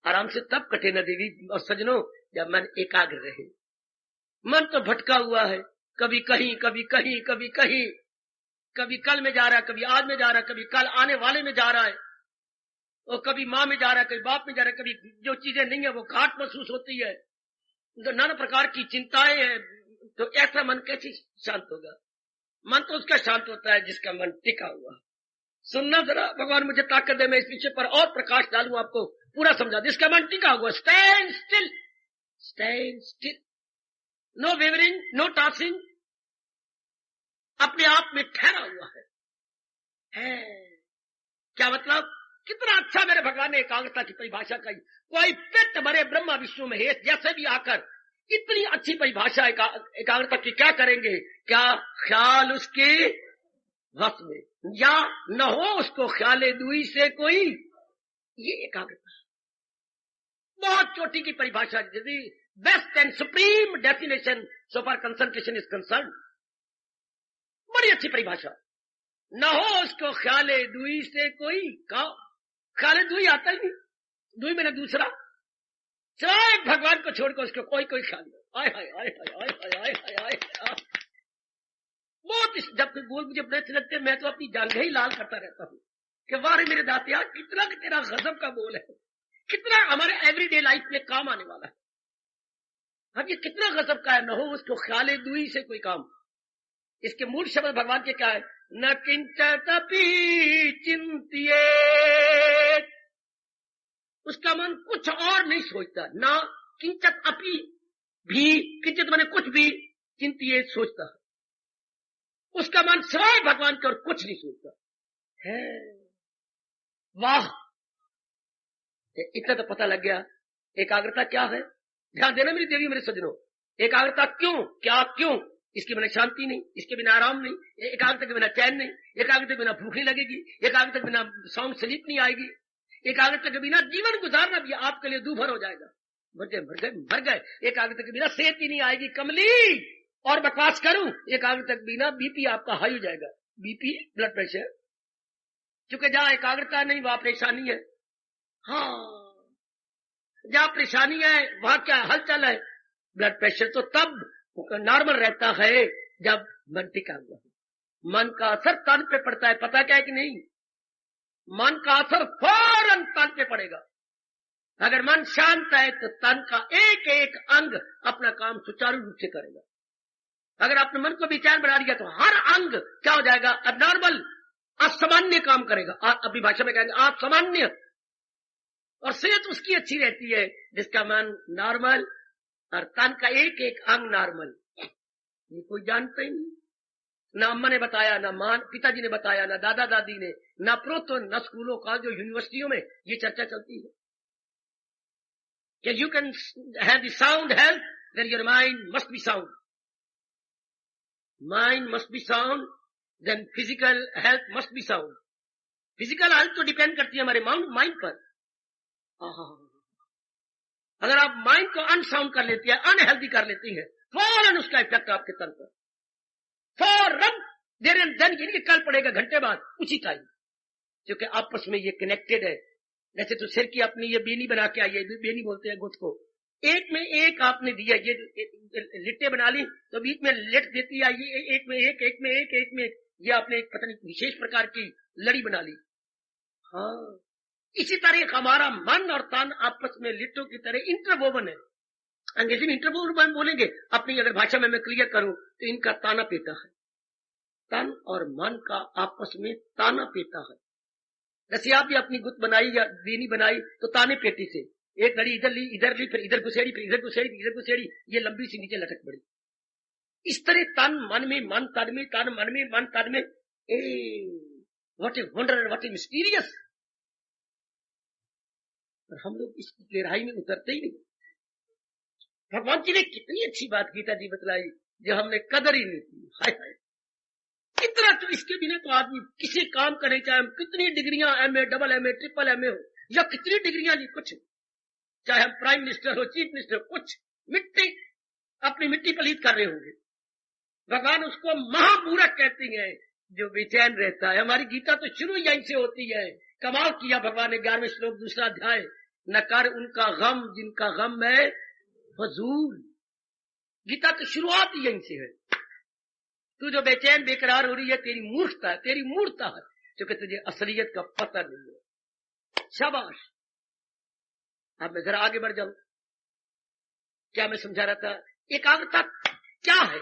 B: आराम से तब कटे ना देवी और सजनों जब मन एकाग्र रहे। मन तो भटका हुआ है, कभी कहीं कभी कहीं कभी कहीं, कभी कल में जा रहा है, कभी आज में जा रहा है, कभी कल आने वाले में जा रहा है, और कभी माँ में जा रहा है, कभी बाप में जा रहा है, कभी जो चीजें नहीं है वो घाट महसूस होती है, तो नाना प्रकार की चिंताएं हैं। तो ऐसा मन कैसे शांत होगा? मन तो उसका शांत होता है जिसका मन टिका हुआ। सुनना जरा, भगवान मुझे ताकत दे, मैं इस विषय पर और प्रकाश डालूं, आपको पूरा समझा। जिसका मन टिका हुआ, stand still, stand still, no wavering, no tossing, अपने आप में ठहरा हुआ है। क्या मतलब? कितना अच्छा मेरे भगवान ने एकाग्रता की परिभाषा कही। कोई पेट भरे ब्रह्मा विष्णु महेश जैसे भी आकर इतनी अच्छी परिभाषा एकाग्रता की क्या करेंगे? क्या ख्याल उसके वश में, या न हो उसको ख्याले दुई से कोई, ये एकाग्रता बहुत चोटी की परिभाषा, यदि best and supreme definition so far concentration is concern. बड़ी अच्छी परिभाषा। न हो उसको ख्याले दुई से कोई, का ख्याले दुई आता ही नहीं, दुई में दूसरा, सिवाय भगवान को छोड़कर उसको कोई ख्याल नहीं। आय हाय आय हाय आय हाय आय हाय हाय। बहुत जब कोई बोल मुझे बड़े अच्छे लगते हैं, मैं तो अपनी जांघें ही लाल करता रहता हूँ कि वाह रे मेरे दातिया, कितना तेरा गजब का बोल है, कितना हमारे एवरीडे लाइफ में काम आने वाला है। अब ये कितना गजब का है, न हो उसको ख्याले दुई से कोई काम। इसके मूल शब्द भगवान के क्या है? न किंचिदपि चिंतिये। उसका मन कुछ और नहीं सोचता, ना किंचित अपि भी, किंचित माने कुछ भी चिंतिए सोचता है, उसका मन सिवाय भगवान के और कुछ नहीं सोचता है। वाह, इतना तो पता लग गया एकाग्रता क्या है। ध्यान देना मेरी देवी मेरे सज्जनों, एकाग्रता क्यों, क्या क्यों, इसके बिना शांति नहीं, इसके बिना आराम नहीं, एकाग्रता के बिना चैन नहीं, एकाग्रता के बिना भूख नहीं लगेगी, एकाग्रता के बिना साउंड स्लीप नहीं आएगी, एकाग्रता के बिना जीवन गुजारना भी आपके लिए दूभर हो जाएगा। मर गए। एकाग्रता के बिना सेहत ही नहीं आएगी। कमली और बकवास करूं, एकाग्रता के बिना बीपी आपका हाई हो जाएगा, बीपी ब्लड प्रेशर, क्योंकि जहां एकाग्रता नहीं वहां परेशानी है। हाँ, जहां परेशानी है वहां क्या हलचल है। ब्लड प्रेशर तो तब नॉर्मल रहता है जब मन टिका हुआ है। मन का असर तन पे पड़ता है, पता क्या है कि नहीं, मन का असर फौरन तन पे पड़ेगा। अगर मन शांत है तो तन का एक एक अंग अपना काम सुचारू रूप से करेगा। अगर आपने मन को बेचैन बना दिया तो हर अंग क्या हो जाएगा, अबनॉर्मल, असामान्य काम करेगा। अपनी भाषा में कहेंगे असामान्य। और सेहत उसकी अच्छी रहती है जिसका मन नॉर्मल और तन का एक एक अंग नॉर्मल। ये कोई जानता ही नहीं, ना अम्मा ने बताया, ना मां पिताजी ने बताया, ना दादा दादी ने, ना प्रोतो, ना स्कूलों कॉलेजों यूनिवर्सिटियों में ये चर्चा चलती है कि you can have the sound health, then your mind must be sound, mind must be sound, then physical health must be sound. Physical health तो डिपेंड करती है हमारे माइंड पर। अगर आप माइंड को अनसाउंड कर लेती है, अनहेल्दी कर लेती है, फौरन उसका इफेक्ट आपके तन पर फौरन देर एंड देन, यानी कि कल पड़ेगा घंटे बाद उसी टाइम, क्योंकि आपस में ये कनेक्टेड है। जैसे तो सिर की अपनी ये बेनी बना के आई है, बेनी बोलते हैं गुट को, एक में एक आपने दिया, ये लिट्टे बना ली तो बीच में लिट देती है, ये एक में एक, एक में एक, एक में ये आपने एक पता नहीं विशेष प्रकार की लड़ी बना ली। हाँ, इसी तरह हमारा मन और तन आपस में लिट्टों की तरह इंटरवोवन है। अंग्रेजी में इंटरवोवन बोलेंगे, अपनी अगर भाषा में मैं क्लियर करूं तो इनका ताना पेटा है। तन और मन का आपस में ताना पेटा है। जैसे आप भी अपनी गुत बनाई या बेनी बनाई तो ताने पेटी से एक लड़ी इधर ली, फिर इधर घुसेड़ी, फिर इधर घुसेड़ी, इधर घुसेड़ी, ये लंबी सी नीचे लटक पड़ी। इस तरह तन मन में, मन तन में, तन मन में, मन तन में। What a wonder, what A mysterious. और हम लोग इस गहराई में उतरते ही नहीं। भगवान जी ने कितनी अच्छी बात गीता जी बतलाई जो हमने कदर ही नहीं की। हाय हाय, कितना, तो इसके बिना तो आदमी किसी काम करे, चाहे हम कितनी डिग्रियां MA, double MA, triple MA हो, या कितनी डिग्रियां ली, कुछ, चाहे हम प्राइम मिनिस्टर हो, चीफ मिनिस्टर, कुछ मिट्टी, अपनी मिट्टी पलीत कर रहे होंगे। भगवान उसको महामूर्ख कहती है जो बेचैन रहता है। हमारी गीता तो शुरू यहीं से होती है। कमाल किया भगवान ने 11वें श्लोक दूसरा अध्याय, न कर उनका गम जिनका गम है फजूल। गीता तो शुरुआत ही यहीं से है। तू जो बेचैन बेकरार हो रही है, तेरी मूर्खता है, तेरी मूर्खता है, क्योंकि तुझे असलियत का पता नहीं है। शाबाश। अब मैं जरा आगे बढ़ जाऊं। क्या मैं समझा रहा था, एकाग्रता क्या है।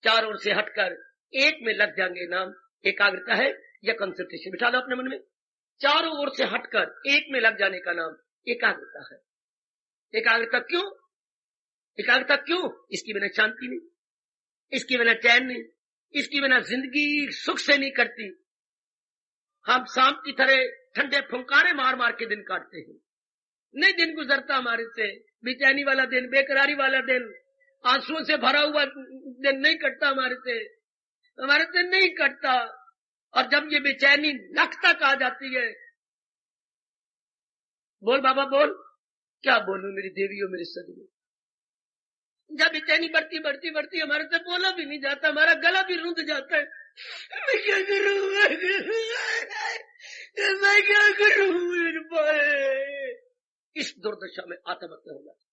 B: चार ओर से हटकर एक में लग जाएंगे, नाम एकाग्रता है या कंसंट्रेशन। बिठा दो अपने मन में, चारों ओर से हटकर एक में लग जाने का नाम एकाग्रता है। एकाग्रता क्यों, एकाग्रता क्यों, इसकी बिना शांति नहीं, इसकी बिना चैन नहीं, इसकी बिना जिंदगी सुख से नहीं करती। हम सांप की तरह ठंडे फुंकारे मार मार के दिन काटते हैं, नहीं दिन गुजरता हमारे से। बेचैनी वाला दिन, बेकरारी वाला दिन, आंसुओं से भरा हुआ दिन नहीं कटता हमारे से नहीं कटता। और जब ये बेचैनी नख तक आ जाती है, बोल बाबा बोल, क्या बोलूं मेरी देवियों मेरे सजनों, जब बेचैनी बढ़ती बढ़ती बढ़ती हमारे से बोला भी नहीं जाता, हमारा गला भी रुंध जाता है। मैं क्या करूं, मैं क्या करूं। इस दुर्दशा में आत्महत्या हो जाती।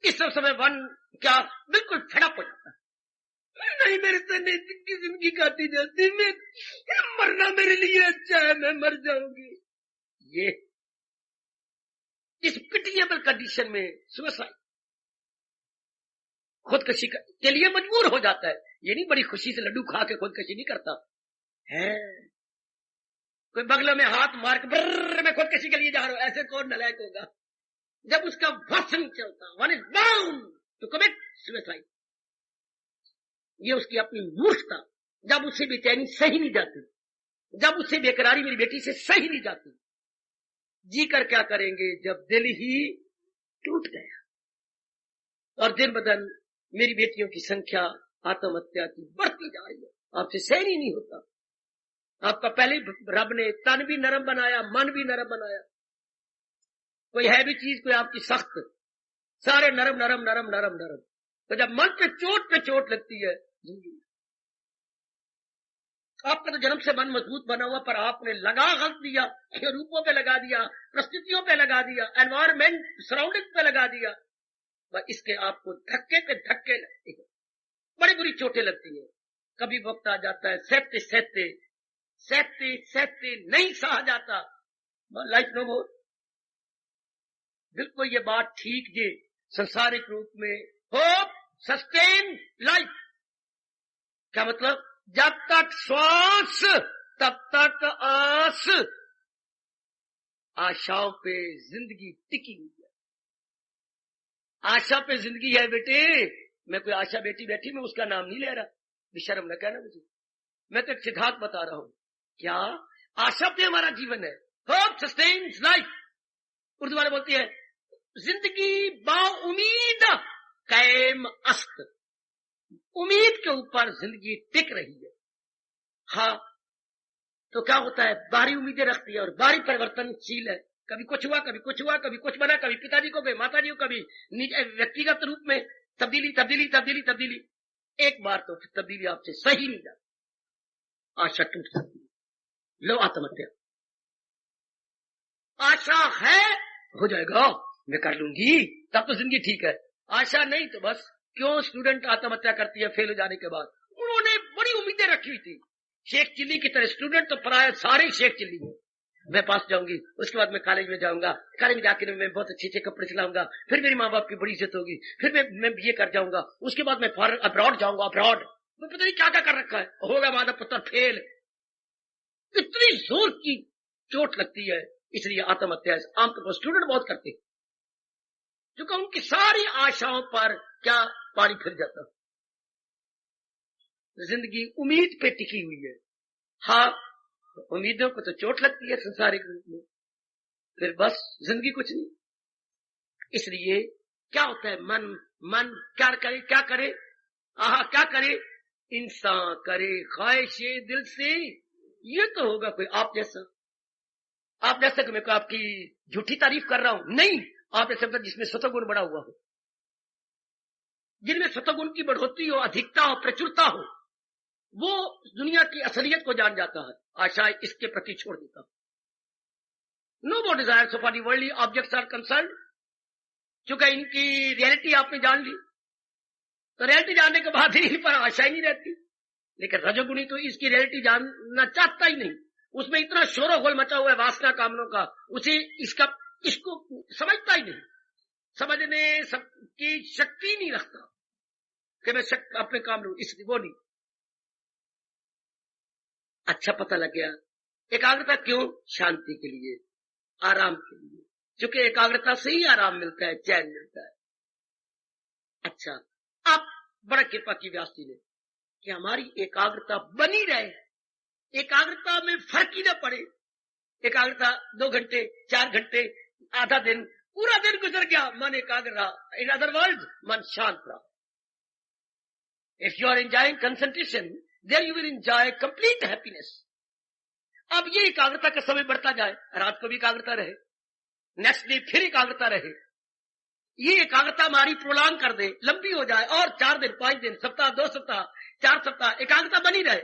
B: इस समय वन क्या बिल्कुल फेडअप हो जाता है। नहीं, मेरे से नहीं जिंदगी काटी जाती, मैं मरना मेरे लिए अच्छा है, मैं मर जाऊंगी। ये इस पिटिएबल कंडीशन में सुसाइड, खुदकशी के लिए मजबूर हो जाता है। ये नहीं बड़ी खुशी से लड्डू खा के खुदकशी नहीं करता है। कोई बगलों में हाथ मार के ब्रर मैं खुदकशी के लिए जा रहा हूं, ऐसे कौन नलायक होगा? जब उसका वश नहीं चलता, one is bound to commit suicide, ये उसकी अपनी मूर्खता। जब उससे बेचैनी सही नहीं जाती, जब उससे बेकरारी मेरी बेटी से सही नहीं जाती, जी कर क्या करेंगे जब दिल ही टूट गया। और दिन बदन मेरी बेटियों की संख्या आत्महत्या की बढ़ती जा रही है, आपसे सहन ही नहीं होता। आपका पहले रब ने तन भी नरम बनाया, मन भी नरम बनाया, कोई है भी चीज कोई आपकी सख्त, सारे नरम नरम नरम नरम नरम। तो जब मन पे चोट लगती है, आपका तो जन्म से मन मजबूत बना हुआ, पर आपने लगा गलत दिया, रूपों पे लगा दिया, परिस्थितियों पे लगा दिया, एनवायरमेंट सराउंडिंग पे लगा दिया, बस इसके आपको धक्के पे धक्के लगती है, बड़ी बुरी चोटें लगती है। कभी वक्त आ जाता है सहते सहते सहते सहते नहीं सहा जाता, लाइफ नो मोर। बिल्कुल ये बात ठीक जी, संसारिक रूप में होप सस्टेन लाइफ, क्या मतलब? जब तक श्वास तब तक आस, आशाओं पे जिंदगी टिकी हुई है। आशा पे जिंदगी है बेटे। मैं कोई आशा बेटी बैठी, मैं उसका नाम नहीं ले रहा, बेशर्म न कहना मुझे। मैं तो एक सिद्धांत बता रहा हूं, क्या आशा पे हमारा जीवन है। होप सस्टेन्स लाइफ, उर्दू वाले बोलती है जिंदगी बा उम्मीद कायम अस्त, उम्मीद के ऊपर जिंदगी टिक रही है। हाँ, तो क्या होता है, बारी उम्मीदें रखती है और बारी परिवर्तनशील है। कभी कुछ हुआ, कभी कुछ हुआ, कभी कुछ बना, कभी पिताजी को, कभी माताजी को, कभी व्यक्तिगत रूप में तब्दीली तब्दीली तब्दीली तब्दीली। एक बार तो तब्दीली आपसे सही नहीं जाती, आशा टूट जाती है, लो आत्महत्या। आशा है हो जाएगा, मैं कर लूंगी, तब तो जिंदगी ठीक है। आशा नहीं तो बस। क्यों स्टूडेंट आत्महत्या करती है फेल हो जाने के बाद? उन्होंने बड़ी उम्मीदें रखी हुई थी, शेख चिल्ली की तरह। स्टूडेंट तो प्राय सारे शेख चिल्ली हैं। मैं पास जाऊंगी, उसके बाद मैं कॉलेज में जाऊंगा, कॉलेज में जाकर मैं बहुत अच्छे अच्छे कपड़े सिलाऊंगा, फिर मेरी माँ बाप की बड़ी इज्जत होगी, फिर मैं बीए कर जाऊंगा, उसके बाद मैं फॉरेन अब्रॉड जाऊंगा, अब्रॉड मैं पता नहीं क्या क्या कर रखा है, होगा माता पुत्र फेल। इतनी जोर की चोट लगती है, इसलिए आत्महत्या आमतौर पर स्टूडेंट बहुत करते, क्योंकि उनकी सारी आशाओं पर क्या पानी फिर जाता। जिंदगी उम्मीद पे टिकी हुई है। हाँ, उम्मीदों को तो चोट लगती है संसारिक रूप में, फिर बस जिंदगी कुछ नहीं। इसलिए क्या होता है, मन क्या करे, आहा क्या करे, इंसान करे ख्वाहिशे दिल से। ये तो होगा कोई आप जैसा कि मैं कोई आपकी झूठी तारीफ कर रहा हूं, नहीं। आप ऐसे जिसमें सतोगुण बढ़ा हुआ हो, जिनमें सतोगुण की बढ़ोतरी हो, अधिकता हो, प्रचुरता हो, वो दुनिया की असलियत को जान जाता है। आशा इसके प्रति छोड़ देता। No more desire so for the worldly objects are concern. क्योंकि इनकी रियलिटी आपने जान ली, तो रियलिटी जानने के बाद ही इन पर आशा ही नहीं रहती। लेकिन रजोगुणी तो इसकी रियलिटी जानना चाहता ही नहीं, उसमें इतना शोरोगोल मचा हुआ है वासना कामनों का, उसे इसको समझता ही नहीं, समझने सबकी शक्ति नहीं रखता कि मैं अपने काम लूं, इसलिए वो नहीं। अच्छा पता लग गया एकाग्रता क्यों, शांति के लिए, आराम के लिए, क्योंकि एकाग्रता से ही आराम मिलता है, चैन मिलता है। अच्छा, अब बड़ा कृपा की व्यास जी ने कि हमारी एकाग्रता बनी रहे, एकाग्रता में फर्क ही ना पड़े। एकाग्रता 2 घंटे 4 घंटे आधा दिन पूरा दिन गुजर गया, मन एकाग्र रहा, इन अदर वर्ड्स मन शांत रहा। If you are enjoying concentration, there you will enjoy complete happiness. अब ये एकाग्रता का समय बढ़ता जाए, रात को भी एकाग्रता रहे, नेक्स्ट डे फिर एकाग्रता रहे, ये एकाग्रता हमारी प्रोलॉन्ग कर दे, लंबी हो जाए, और 4 दिन 5 दिन, सप्ताह 2 सप्ताह 4 सप्ताह एकाग्रता बनी रहे।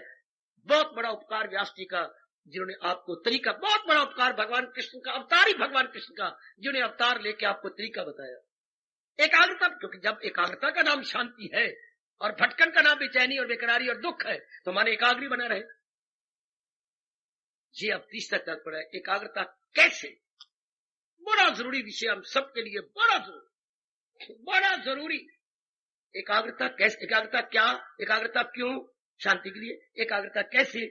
B: बहुत बड़ा उपकार व्यास जी का, जिन्होंने आपको तरीका, बहुत बड़ा उपकार भगवान कृष्ण का, अवतार ही भगवान कृष्ण का, जिन्होंने अवतार लेके आपको तरीका बताया एकाग्रता। क्योंकि जब एकाग्रता का नाम शांति है और भटकन का नाम बेचैनी और बेकरारी और दुख है, तो माने एकाग्री बना रहे। ये अब तीसरा तात्पर्य है, एकाग्रता कैसे, बड़ा जरूरी विषय हम सबके लिए, बड़ा जरूरी। एकाग्रता कैसे, एकाग्रता क्या, एकाग्रता क्यों, शांति के लिए, एकाग्रता कैसे।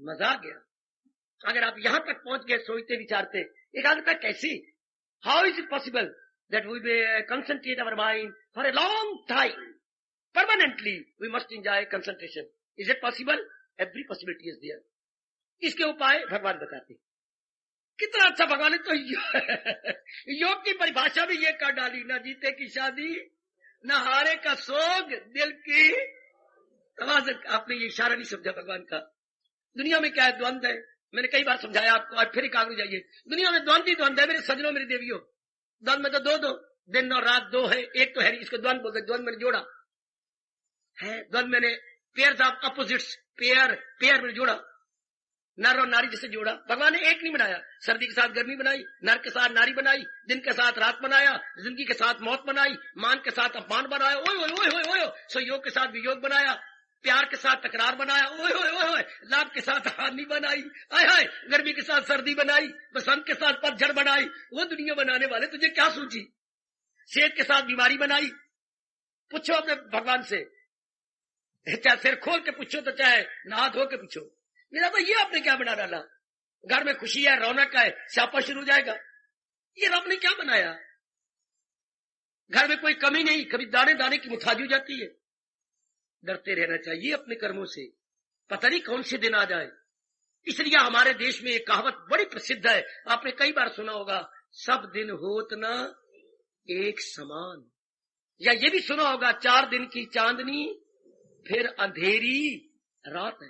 B: मजा आ गया। अगर आप यहां तक पहुंच गए सोचते विचारते, एकाग्रता कैसी, how is it possible that we may concentrate our mind for a long time permanently? We must enjoy concentration. Is it possible? Every possibility is there. इसके उपाय भगवान बताते। कितना अच्छा भगवान ने तो योग की परिभाषा भी ये कर डाली, ना जीते की शादी, ना हारे का सोग, दिल की तवाज़ुन। आपने ये इशारा नहीं समझा भगवान का। दुनिया में क्या है? द्वंद्व है। मैंने कई बार समझाया आपको, आज फिर एकाग्र जाइए। दुनिया में द्वंद्व ही द्वंद्व है मेरे सजनों, मेरी देवियों। द्वंद्व में तो दो दिन और रात दो है, एक तो है, इसको द्वंद्व बोलते। द्वंद्व मैंने जोड़ा है, द्वंद्व मैंने पेयर्स ऑफ अपोजिट्स, पेयर में जोड़ा, नर और नारी जैसे जोड़ा। भगवान ने एक नहीं बनाया, सर्दी के साथ गर्मी बनाई, नर के साथ नारी बनाई, दिन के साथ रात बनाया, जिंदगी के साथ मौत बनाई, मान के साथ अपमान बनाया, ओए ओए ओए ओए ओए, सहयोग के साथ वियोग बनाया, प्यार के साथ तकरार बनाया, ओए ओए ओए ओए, लाभ के साथ हानि बनाई, आय हाय, गर्मी के साथ सर्दी बनाई, बसंत के साथ पतझड़ बनाई। वो दुनिया बनाने वाले तुझे क्या सूझी? सेहत के साथ बीमारी बनाई। पूछो अपने भगवान से, चाहे सिर खोल के पूछो तो चाहे नहा धो के पूछो, मेरा भाई ये आपने क्या बना डाला? घर में खुशी है, रौनक है, स्यापा शुरू हो जाएगा। ये रब ने क्या बनाया? घर में कोई कमी नहीं, कभी दाने दाने की मुताजी हो जाती है। डरते रहना चाहिए अपने कर्मों से, पता नहीं कौन से दिन आ जाए। इसलिए हमारे देश में एक कहावत बड़ी प्रसिद्ध है, आपने कई बार सुना होगा, सब दिन होत ना एक समान। या ये भी सुना होगा, 4 दिन की चांदनी फिर अंधेरी रात है।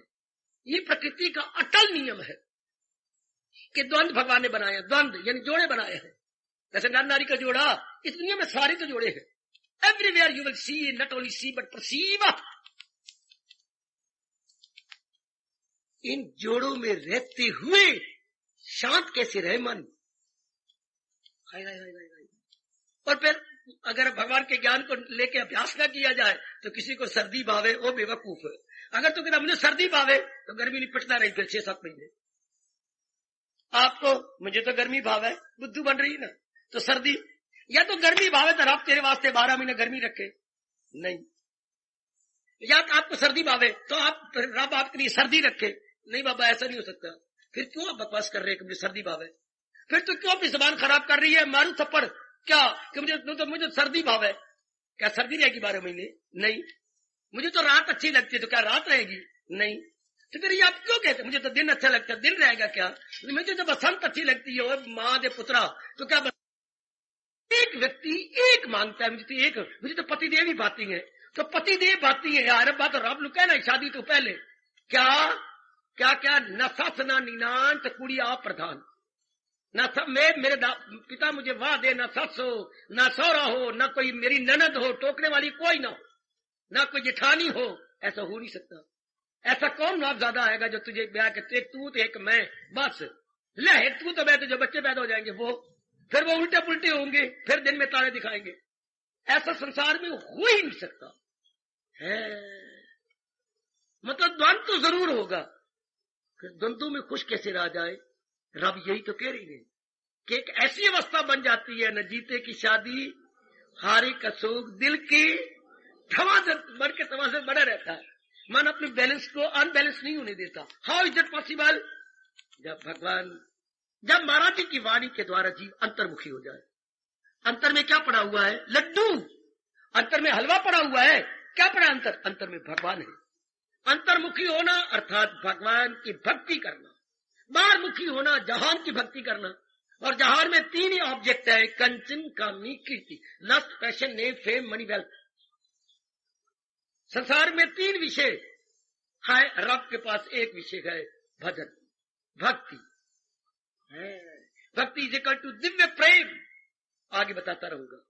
B: ये प्रकृति का अटल नियम है कि द्वंद्व भगवान ने बनाए हैं, द्वंद्व यानी जोड़े बनाए हैं। जैसे नर नारी का जोड़ा, इस दुनिया में सारे तो जोड़े हैं। Everywhere you will see, not only see but perceive. इन जोड़ों में रहते हुए शांत कैसे रहे मन। और फिर अगर भगवान के ज्ञान को लेके अभ्यास ना किया जाए तो किसी को सर्दी भावे, वो बेवकूफ है। अगर तो कहना मुझे सर्दी भावे तो गर्मी निपटता रही फिर 6-7 महीने। आपको मुझे तो गर्मी भावे, बुद्धू बन रही ना, तो सर्दी, या तो गर्मी भावे तो रब तेरे वास्ते 12 महीने गर्मी रखे, नहीं, या आपको सर्दी भावे तो आप रब आपके लिए सर्दी रखे, नहीं बाबा ऐसा नहीं हो सकता। फिर क्यों आप बकवास कर रहे हैं कि मुझे सर्दी भावे? फिर तो क्यों अपनी जबान खराब कर रही है? मारू थप्पड़ क्या कि मुझे सर्दी भावे? क्या सर्दी रहेगी 12 महीने? नहीं। मुझे तो रात अच्छी लगती है, तो क्या रात रहेगी? नहीं। तो फिर ये आप क्यों कहते? मुझे तो दिन अच्छा लगता है, दिन रहेगा क्या? मुझे तो बसंत अच्छी लगती है, माँ दे पुत्रा, तो क्या एक व्यक्ति एक मांगता है, मुझे तो पतिदेव ही भाती है, तो पतिदेव भाती है यार। बात रब लुका है ना, शादी तो पहले क्या क्या क्या न सस न निनांत कुड़ी आप प्रधान, न सब मेरे पिता मुझे वाह दे, न सस हो न सौरा हो, न कोई मेरी ननद हो, टोकने वाली कोई ना हो, ना कोई जेठानी हो, ऐसा हो नहीं सकता। ऐसा कौन नाम ज्यादा आएगा जो तुझे ब्याह के, एक तू तो एक मैं, बस ले तू तो मैं, तो जो बच्चे पैदा हो जाएंगे वो, फिर वो उल्टे पुल्टे होंगे, फिर दिन में तारे दिखाएंगे। ऐसा संसार में हो ही नहीं सकता है। मतलब द्वंद्व तो जरूर होगा, फिर द्वंद्वों में खुश कैसे रह जाए? रब यही तो कह रही है कि एक ऐसी अवस्था बन जाती है, न जीते की शादी, हारे का सोग, दिल की मन के तमाशे बना रहता है। मन अपने बैलेंस को अनबैलेंस नहीं होने देता। How is it possible? जब महाराज जी की वाणी के द्वारा जीव अंतर्मुखी हो जाए। अंतर में क्या पड़ा हुआ है? लड्डू। अंतर में हलवा पड़ा हुआ है, क्या पड़ा अंतर? अंतर में भगवान है। अंतर्मुखी होना अर्थात भगवान की भक्ति करना, बाहरमुखी होना जहान की भक्ति करना। और जहान में 3 ही ऑब्जेक्ट है, कंचन, कामनी, कीर्ति, lust, passion, name, fame, money, wealth. संसार में 3 विषय है, रब के पास एक विषय है, भजन, भक्ति है। भक्ति इज इक्वल टू दिव्य प्रेम। आगे बताता रहूंगा।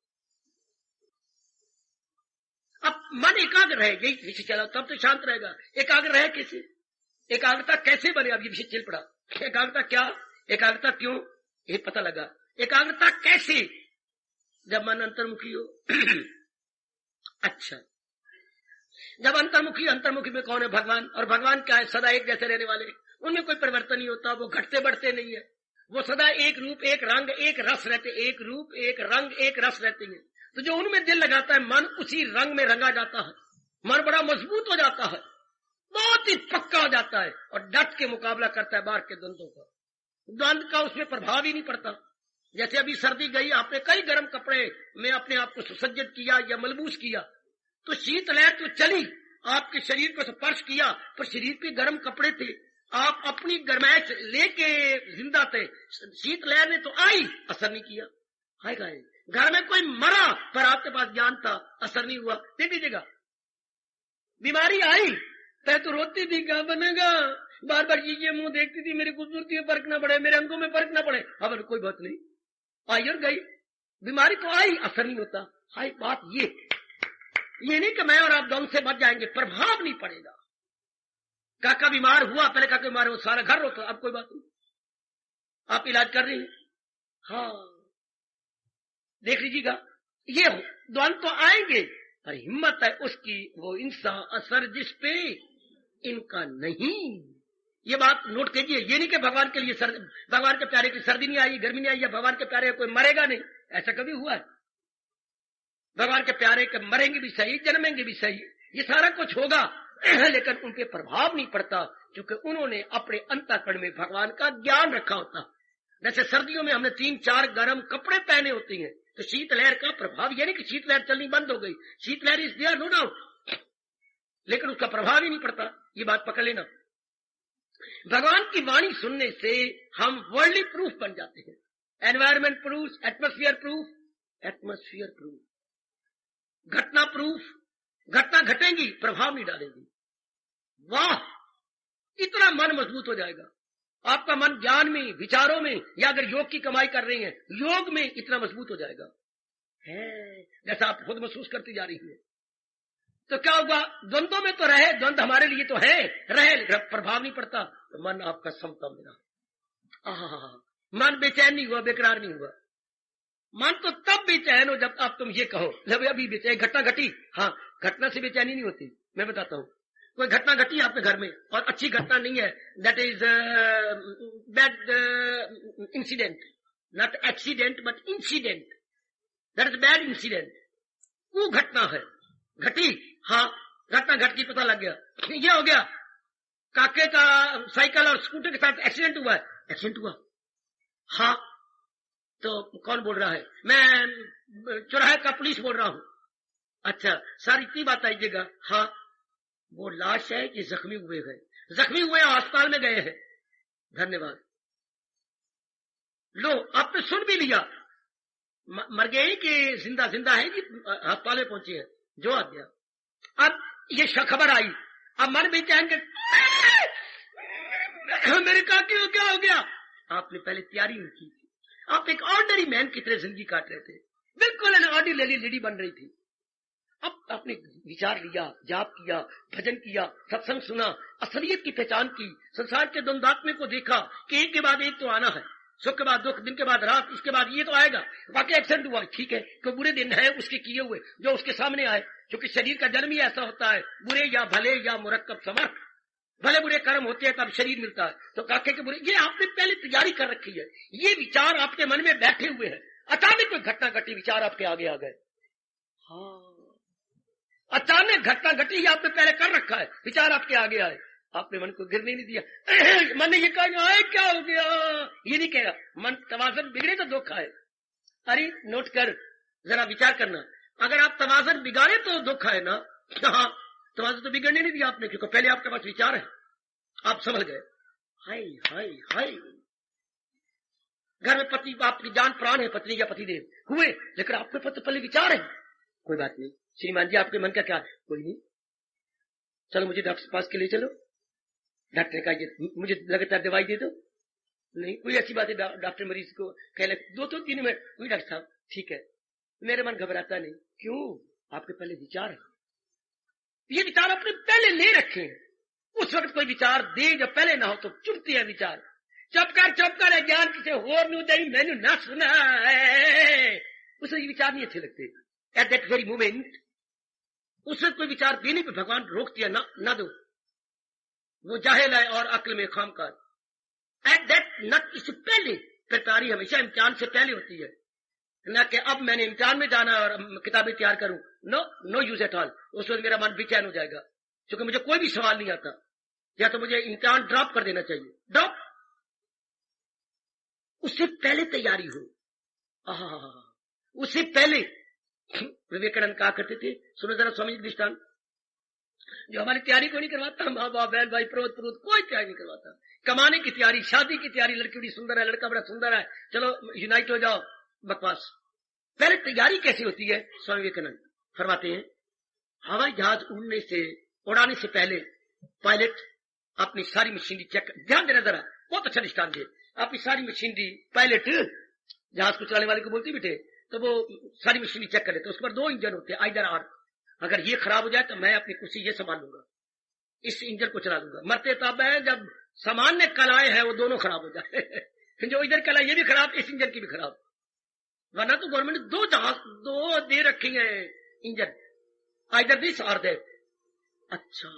B: अब मन एकाग्र रहे, यही विषय चला, तब तो शांत रहेगा। एकाग्र रहे कैसे? एकाग्रता कैसे बने? अब ये विषय चल पड़ा। एकाग्रता क्या, एकाग्रता क्यों, ये पता लगा। एकाग्रता कैसे? जब मन अंतर्मुखी हो। अच्छा, जब अंतर्मुखी में कौन है? भगवान। और भगवान क्या है? सदा एक जैसे रहने वाले, उनमें कोई परिवर्तन नहीं होता, वो घटते बढ़ते नहीं है, वो सदा एक रूप, एक रंग, एक रस रहते, एक रूप, एक रंग, एक रस रहते हैं। तो जो उनमें दिल लगाता है, मन उसी रंग में रंगा जाता है, मन बड़ा मजबूत हो जाता है। बहुत ही पक्का हो जाता है और डट के मुकाबला करता है बाहर के द्वंद्वों का। द्वंद्व का उसमें प्रभाव ही नहीं पड़ता। जैसे अभी सर्दी गई, आपने कई गर्म कपड़े में अपने आप को सुसज्जित किया या मलबूस किया, तो शीत लहर तो चली, आपके शरीर को स्पर्श किया, पर शरीर पे गर्म कपड़े थे, आप अपनी गर्माइश लेके जिंदा थे। शीत लहर ने तो आई, असर नहीं किया। आएगा घर में कोई मरा पर आपके पास ज्ञान था, असर नहीं हुआ। दे दीजिएगा। बीमारी आई, पहले तो रोती थी, क्या बनेगा, बार बार ये मुंह देखती थी, मेरी खूबसूरती में फर्क ना पड़े, मेरे अंगों में फर्क ना पड़े। अब कोई बात नहीं, आई और गई। बीमारी तो आई, असर नहीं होता। हाई बात ये नहीं कि मैं और आप दम से बच जाएंगे, प्रभाव नहीं पड़ेगा। काका बीमार हुआ, पहले काका बीमार हुआ, सारा घर रोता, अब कोई बात नहीं, आप इलाज कर रही हैं। हाँ, देख लीजिएगा, ये द्वंद्व तो आएंगे, पर हिम्मत है उसकी, वो इंसान असर जिस पे इनका नहीं। ये बात नोट कीजिए। ये नहीं कि भगवान के लिए भगवान के प्यारे की सर्दी नहीं आई, गर्मी नहीं आई, या भगवान के प्यारे कोई मरेगा नहीं, ऐसा कभी हुआ है? भगवान के प्यारे के मरेंगे भी सही, जन्मेंगे भी सही, ये सारा कुछ होगा, लेकिन उनके प्रभाव नहीं पड़ता, क्योंकि उन्होंने अपने अंतःकरण में भगवान का ज्ञान रखा होता। जैसे सर्दियों में हमने 3-4 गर्म कपड़े पहने होते हैं, तो शीतलहर का प्रभाव, यानी कि शीतलहर चलनी बंद हो गई, शीतलहर इज देयर नो डाउट, लेकिन उसका प्रभाव ही नहीं पड़ता। ये बात पकड़ लेना। भगवान की वाणी सुनने से हम वर्ल्डली प्रूफ बन जाते हैं। Environment proof, atmosphere proof, atmosphere proof, घटना प्रूफ, घटना घटेंगी, प्रभाव नहीं डालेंगी। वाह, इतना मन मजबूत हो जाएगा आपका। मन ज्ञान में, विचारों में, या अगर योग की कमाई कर रही है, योग में इतना मजबूत हो जाएगा है, जैसा आप खुद महसूस करती जा रही है। तो क्या होगा, द्वंद्वों में तो रहे, द्वंद्व हमारे लिए तो है, रहे, लेकिन प्रभाव नहीं पड़ता, तो मन आपका समतल मिला। मन बेचैन नहीं हुआ, बेकरार नहीं हुआ। मन तो तब बेचैन हो जब आप तुम ये कहो, अभी बेचैन, घटना घटी, हाँ, घटना से बेचैनी नहीं होती। मैं बताता हूँ, कोई घटना घटी आपके घर में और अच्छी घटना नहीं है, that is bad incident, not accident but incident, that is bad incident. वो घटना है, घटी, हाँ, घटना घट की, पता लग गया, ये हो गया, काके का साइकिल और स्कूटर के साथ एक्सीडेंट हुआ है, एक्सीडेंट हुआ, हाँ, तो कौन बोल रहा है? मैं चौराहे का पुलिस बोल रहा हूं। अच्छा सर, इतनी बात आइएगा, हाँ, वो लाश है कि जख्मी हुए हैं? जख्मी हुए अस्पताल में गए हैं, धन्यवाद। लो, आपने सुन भी लिया, मर गए कि जिंदा? जिंदा है कि अस्पताल में पहुंचे हैं, जो आ गया। अब ये खबर आई, अब मन भी चैन के मेरे काके को क्या हो गया? आपने पहले तैयारी नहीं की थी, आप एक ऑर्डिनरी मैन की तरह जिंदगी काट रहे थे, बिल्कुल ऑर्डिनरी लेडी बन रही थी। अब आपने विचार लिया, जाप किया, भजन किया, सत्संग सुना, असलियत की पहचान की, संसार के द्वंद्वात्मे को देखा कि एक के बाद एक तो आना है, सुख के बाद दुख, दिन के बाद रात, इसके बाद ये तो आएगा। वाकई एक्सीडेंट हुआ, ठीक है, कोई बुरे दिन है उसके किए हुए जो उसके सामने आए, क्योंकि शरीर का जन्म ही ऐसा होता है, बुरे या भले या मुरक्कब समर्थ, भले बुरे कर्म होते हैं तब शरीर मिलता है। तो काके के बुरे, ये आपने पहले तैयारी कर रखी है, ये विचार आपके मन में बैठे हुए हैं। अचानक कोई घटना घटी, विचार आपके आगे आ गए, हाँ, अचानक घटना घटी, आपने पहले कर रखा है, विचार आपके आगे आए, आपने मन को गिरने नहीं दिया। मन ने ये कहा आए क्या हो गया, ये नहीं कह रहा, मन तवाज़ुन बिगड़े तो दुख आए। अरे नोट कर, जरा विचार करना, अगर आप तवाज़ुन बिगाड़े तो दुख आए ना, हाँ, तवाज़ुन तो बिगड़ने नहीं दिया आपने, क्योंकि पहले आपके पास विचार है, आप समझ गए। हाय हाय हाय, घर में पति, आपकी जान प्राण है, पत्नी या पतिदेव हुए, लेकिन आपके पास तो पहले विचार है। कोई बात नहीं श्रीमान जी, आपके मन का क्या है? कोई नहीं, चलो मुझे डॉक्टर के पास के लिए चलो, डॉक्टर का ये मुझे लगातार दवाई दे दो। नहीं, कोई अच्छी बात है, डॉक्टर मरीज को कहले 2-3 दिन में, कोई डॉक्टर साहब ठीक है, मेरे मन घबराता नहीं। क्यों? आपके पहले विचार है, ये विचार आपने पहले ले रखे हैं। उस वक्त कोई विचार दे जब पहले ना हो तो चुपते हैं विचार, चुप कर, ज्ञान किसे होर नू दई मैंने ना सुना है, उसे विचार नहीं अच्छे लगते। एट दैट वेरी मोमेंट उससे कोई विचार देने पे भगवान रोक दिया, ना दो, वो जाहिल है और अक्ल में खामकार। एट दैट नट, इससे पहले तैयारी हमेशा इम्तिहान से पहले होती है, न कि अब मैंने इम्तिहान में जाना और किताबें तैयार करूं, नो यूज एट ऑल। उस वक्त मेरा मन बेचैन हो जाएगा, क्योंकि मुझे कोई भी सवाल नहीं आता। या तो मुझे इम्तिहान ड्रॉप कर देना चाहिए, ड्रॉप, उससे पहले तैयारी हो। उससे पहले विवेकानंद कहा करते थे, सुनो जरा स्वामी जी दृष्टांत, जो हमारी तैयारी को नहीं करवाता, माँ बाप बहन भाई प्रोत प्रोत कोई तैयारी नहीं करवाता, कमाने की तैयारी, शादी की तैयारी, लड़की बड़ी सुंदर है, लड़का बड़ा सुंदर है, चलो यूनाइट हो जाओ, बकवास। पहले तैयारी कैसी होती है? स्वामी विवेकानंद फरमाते हैं, हवाई जहाज उड़ाने से पहले पायलट अपनी सारी मशीनरी चेक, ध्यान देना जरा, बहुत अच्छा दृष्टांत है, अपनी सारी मशीनरी, पायलट जहाज को चलाने वाले को बोलती बेटे, तो वो सारी मशीनरी चेक कर लेते, उस पर 2 इंजन होते हैं, आइदर आर, अगर ये खराब हो जाए तो मैं अपनी कुर्सी ये संभाल लूंगा, इस इंजन को चला लूंगा। मरते तब है जब सामान्य कलाएं हैं वो दोनों खराब हो जाए जो इधर कला ये भी खराब, इस इंजन की भी खराब, वरना तो गवर्नमेंट ने 2 जहाज 2 दे रखी है engine, either this or that. अच्छा,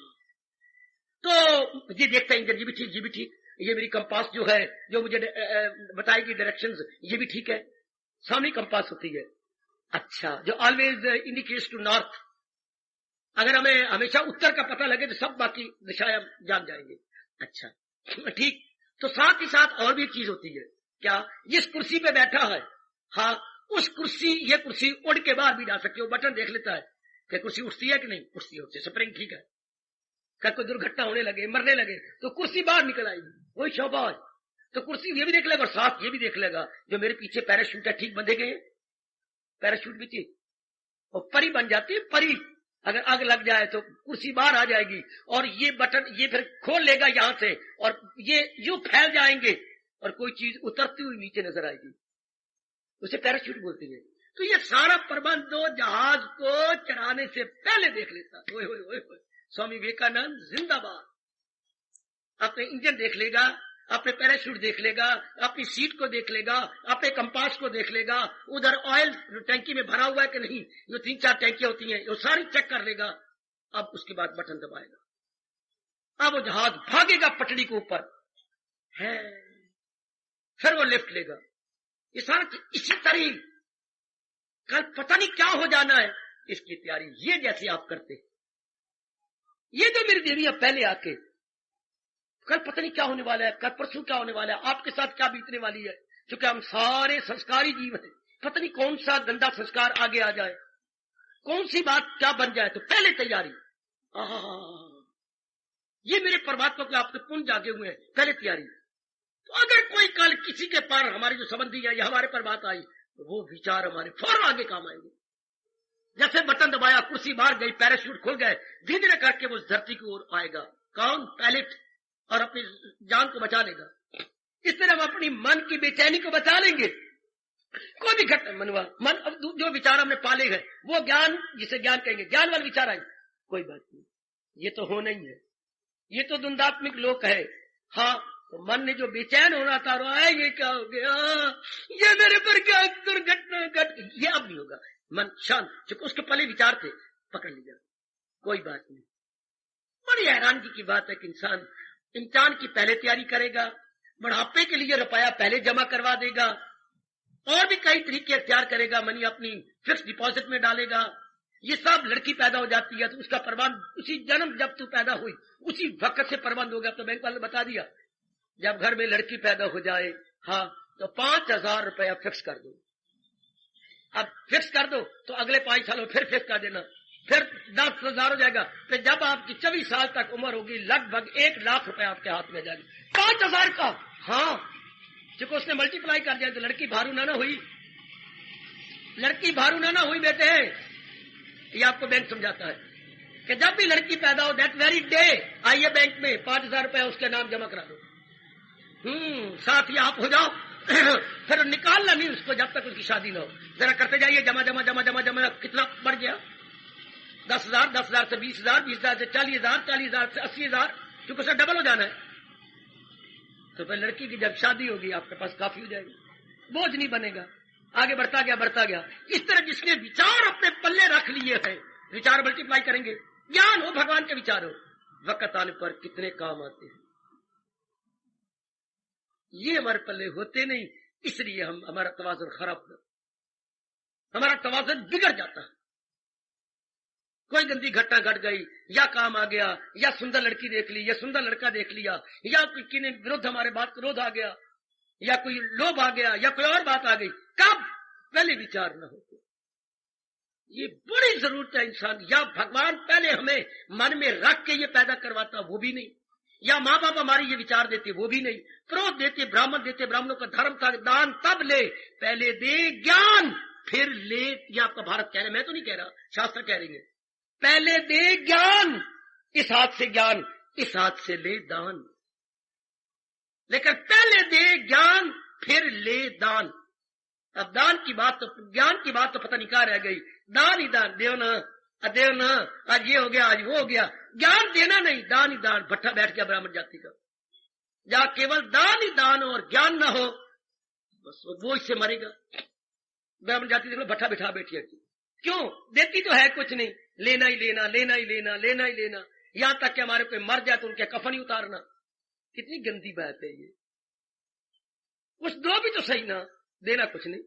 B: तो ये देखता है इंजन, ये भी ठीक, ये भी ठीक, ये मेरी कंपास जो है जो मुझे बताएगी डायरेक्शंस, ये भी ठीक है, सामने कंपास होती है। अच्छा, जो ऑलवेज इंडिकेट्स टू नॉर्थ, अगर हमें हमेशा उत्तर का पता लगे तो सब बाकी दिशाएं जान जाएंगे। अच्छा ठीक, तो साथ ही साथ और भी एक चीज होती है, क्या? जिस कुर्सी पे बैठा है, हाँ उस कुर्सी, ये कुर्सी उड़ के बाहर भी जा सकती है, वो बटन देख लेता है कि कुर्सी उठती है कि नहीं उठती है, स्प्रिंग ठीक है, कल कोई दुर्घटना होने लगे, मरने लगे तो कुर्सी बाहर निकल आएगी, वही शाबाश, तो कुर्सी ये भी देख लेगा और साथ ये भी देख लेगा जो मेरे पीछे पैराशूट है ठीक बंधे गए, पैराशूट भी ठीक, और परी बन जाती है परी, अगर आग लग जाए तो कुर्सी बाहर आ जाएगी, और ये बटन ये फिर खोल लेगा यहां से, और ये यूं फैल जाएंगे और कोई चीज उतरती हुई नीचे नजर आएगी, उसे पैराशूट बोलते हैं। तो ये सारा प्रबंध दो जहाज को चढ़ाने से पहले देख लेता। ओए ओए ओए ओए, स्वामी विवेकानंद जिंदाबाद। अपने इंजन देख लेगा, अपने पैराशूट देख लेगा, अपनी सीट को देख लेगा, अपने कंपास को देख लेगा, उधर ऑयल टैंकी में भरा हुआ है कि नहीं, जो 3-4 टैंकियां होती हैं वो सारी चेक कर लेगा। अब उसके बाद बटन दबाएगा, अब वो जहाज भागेगा पटड़ी के ऊपर है, फिर वो लिफ्ट लेगा। ये सारा इसी तरह कल पता नहीं क्या हो जाना है, इसकी तैयारी ये जैसे आप करते, ये जो मेरी देवियां पहले आके कल पता नहीं क्या होने वाला है, कल परसों क्या होने वाला है, आपके साथ क्या बीतने वाली है, क्योंकि हम सारे संस्कारी जीव हैं, पता नहीं कौन सा गंदा संस्कार आगे आ जाए, कौन सी बात क्या बन जाए, तो पहले तैयारी। ये मेरे परमात्मा के आपके पुण्य जागे हुए हैं, पहले तैयारी। तो अगर कोई कल किसी के पार हमारे जो संबंधी है या हमारे पर बात आई, तो वो विचार हमारे फौरन आगे काम आएंगे। जैसे बटन दबाया, कुर्सी बाहर गई, पैराशूट खुल गए, धीरे धीरे करके वो धरती की ओर आएगा, कौन? पायलट, और अपनी जान को बचा लेगा। इस तरह हम अपनी मन की बेचैनी को बचा लेंगे। कोई भी घटना मनवा मन, अब जो विचार हमने पाले हैं वो ज्ञान, जिसे ज्ञान कहेंगे, ज्ञान वाले विचार आए, कोई बात नहीं, ये तो होना ही है, ये तो द्वंदात्मिक लोक है। हाँ, तो मन ने जो बेचैन होना था, है ये क्या हो गया, ये मेरे पर क्या दुर्घटना घट, ये अब नहीं होगा। मन शांत, जो उसके पहले विचार थे पकड़ लिया, कोई बात नहीं। बड़ी हैरानगी की बात है कि इंसान इम्तिहान की पहले तैयारी करेगा, बुढ़ापे के लिए रुपया पहले जमा करवा देगा, और भी कई तरीके अख्तियार करेगा, मनी अपनी फिक्स डिपॉजिट में डालेगा। ये सब लड़की पैदा हो जाती है तो उसका प्रबंध उसी जन्म, जब तू पैदा हुई उसी वक्त से प्रबंध हो गया। तो बैंक वाले ने बता दिया, जब घर में लड़की पैदा हो जाए, हाँ तो 5,000 रुपया फिक्स कर दो। अब फिक्स कर दो तो अगले 5 सालों फिर फिक्स कर देना, फिर 10,000 हो जाएगा। फिर जब आपकी 24 साल तक उम्र होगी, लगभग 1 लाख रुपए आपके हाथ में जाएगी, 5,000 का। हाँ, क्योंकि उसने मल्टीप्लाई कर दिया तो लड़की भारू ना हुई, लड़की भारू ना हुई बेटे। ये आपको बैंक समझाता है कि जब भी लड़की पैदा हो, दैट वेरी डे आइए बैंक में 5,000 रुपया उसके नाम जमा करा दो। साथ ही आप हो जाओ फिर निकालना नहीं उसको जब तक उसकी शादी ना हो। जरा करते जाइए जमा जमा जमा जमा जमा, कितना बढ़ गया? 10,000, 10,000 से 20,000, 20,000 से 40,000, 40,000 से 80,000, क्योंकि उसका डबल हो जाना है। तो फिर लड़की की जब शादी होगी आपके पास काफी हो जाएगी, बोझ नहीं बनेगा, आगे बढ़ता गया बढ़ता गया। इस तरह जिसने विचार अपने पल्ले रख लिए हैं, विचार मल्टीप्लाई करेंगे, ज्ञान हो, भगवान के विचार हो, वक्त आने पर कितने काम आते हैं। ये हमारे पल्ले होते नहीं, इसलिए हमारा तवाज़ुन खराब, हमारा तवाज़ुन बिगड़ जाता है। कोई गंदी घटना घट गई, या काम आ गया, या सुंदर लड़की देख ली, या सुंदर लड़का देख लिया, या किसी ने विरुद्ध हमारे बात क्रोध आ गया, या कोई लोभ आ गया, या कोई और बात आ गई, कब? पहले विचार न हो। ये बड़ी जरूरत है इंसान, या भगवान पहले हमें मन में रख के ये पैदा करवाता, वो भी नहीं, या माँ बाप हमारे ये विचार देते, वो भी नहीं, पुरोहित देते, ब्राह्मण देते, ब्राह्मणों का धर्म था दान तब ले, पहले दे ज्ञान फिर ले। ये आपका भारत कह रहे, मैं तो नहीं कह रहा, शास्त्र कह रही है, पहले दे ज्ञान, इस हाथ से ज्ञान, इस हाथ से ले दान। लेकिन पहले दे ज्ञान फिर ले दान। अब दान की बात तो, ज्ञान की बात तो पता नहीं कहाँ रह गई। दान ही दान, देव ना अदेव ना, आज ये हो गया आज वो हो गया, ज्ञान देना नहीं, दान ही दान। भट्ठा बैठ गया ब्राह्मण जाति का, जहां केवल दान ही दान और ज्ञान ना हो, बस वो इससे मरेगा। ब्राह्मण जाति देख लो, भट्ठा बिठा बैठी है, क्यों? देती तो है कुछ नहीं, लेना ही लेना, लेना ही लेना, लेना ही लेना, यहां तक कि हमारे कोई मर जाए तो उनके कफन ही उतारना। कितनी गंदी बात है ये। कुछ दो भी तो सही ना, देना कुछ नहीं,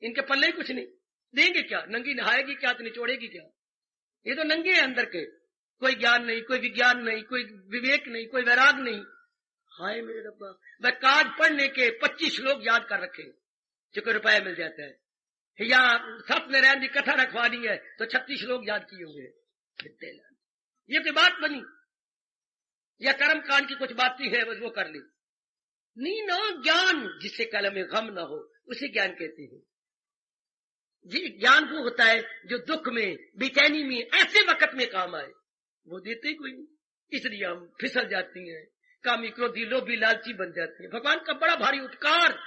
B: इनके पल्ले ही कुछ नहीं, देंगे क्या? नंगी नहाएगी क्या तो निचोड़ेगी क्या? ये तो नंगे है अंदर के, कोई ज्ञान नहीं, कोई विज्ञान नहीं, कोई विवेक नहीं, कोई वैराग नहीं। हाय मेरे रब्बा, मैं काज पढ़ने के 25 श्लोक याद कर रखे, जो कोई रुपया मिल जाता है, या सत्यनारायण की कथा रखवानी है तो 36 श्लोक याद किए होंगे। ये कोई बात बनी? या कर्म कांड की कुछ बात है बस वो कर ली, नहीं ना। ज्ञान जिससे कलम में गम ना हो उसे ज्ञान कहते हैं। जी ज्ञान वो होता है जो दुख में, बेचैनी में, ऐसे वक्त में काम आए, वो देते ही कोई नहीं, इसलिए हम फिसल जाती हैं, कामी क्रोधी लोभी लालची बन जाते हैं। भगवान का बड़ा भारी उपकार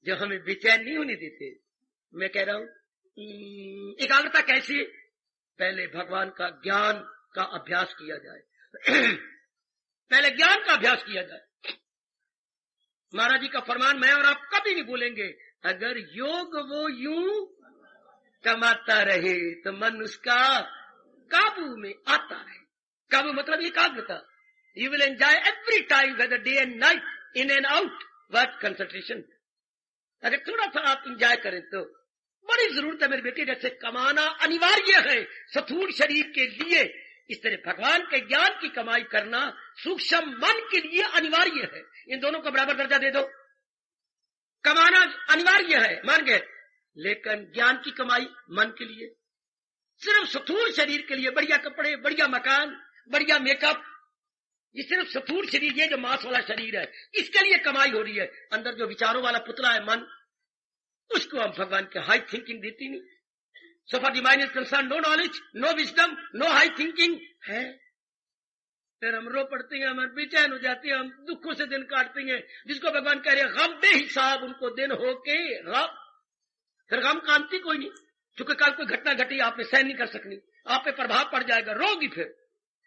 B: जो हमें बेचैन नहीं होने देते। मैं कह रहा हूं एकाग्रता कैसे? पहले भगवान का ज्ञान का अभ्यास किया जाए पहले ज्ञान का अभ्यास किया जाए। महाराज जी का फरमान मैं और आप कभी नहीं भूलेंगे, अगर योग वो यूं कमाता रहे तो मन उसका काबू में आता रहे। काबू मतलब एकाग्रता। You will enjoy every time whether day and night, in and out, work concentration. अगर थोड़ा सा आप इंजॉय करें तो बड़ी जरूरत है मेरे बेटे, जैसे कमाना अनिवार्य है स्थूल शरीर के लिए, इस तरह भगवान के ज्ञान की कमाई करना सूक्ष्म मन के लिए अनिवार्य है। इन दोनों को बराबर दर्जा दे दो। कमाना अनिवार्य है, मान गए, लेकिन ज्ञान की कमाई मन के लिए, सिर्फ स्थूल शरीर के लिए बढ़िया कपड़े, बढ़िया मकान, बढ़िया मेकअप, ये सिर्फ स्थूल शरीर, ये जो मांस वाला शरीर है, इसके लिए कमाई हो रही है। अंदर जो विचारों वाला पुतला है मन, उसको हम भगवान के हाई थिंकिंग देती नहीं। So far the mind is concerned, no knowledge, no wisdom, no high thinking है। फिर हम रो पड़ते हैं, हम बेचैन हो जाते हैं, हम दुखों से दिन काटते हैं, जिसको भगवान कह रहे हैं गम बेहिसाब उनको दिन हो के गम। फिर गम कांति कोई नहीं, क्योंकि कल कोई घटना घटी आपने सहन नहीं कर सकनी, आप पे प्रभाव पड़ जाएगा, रोगी, फिर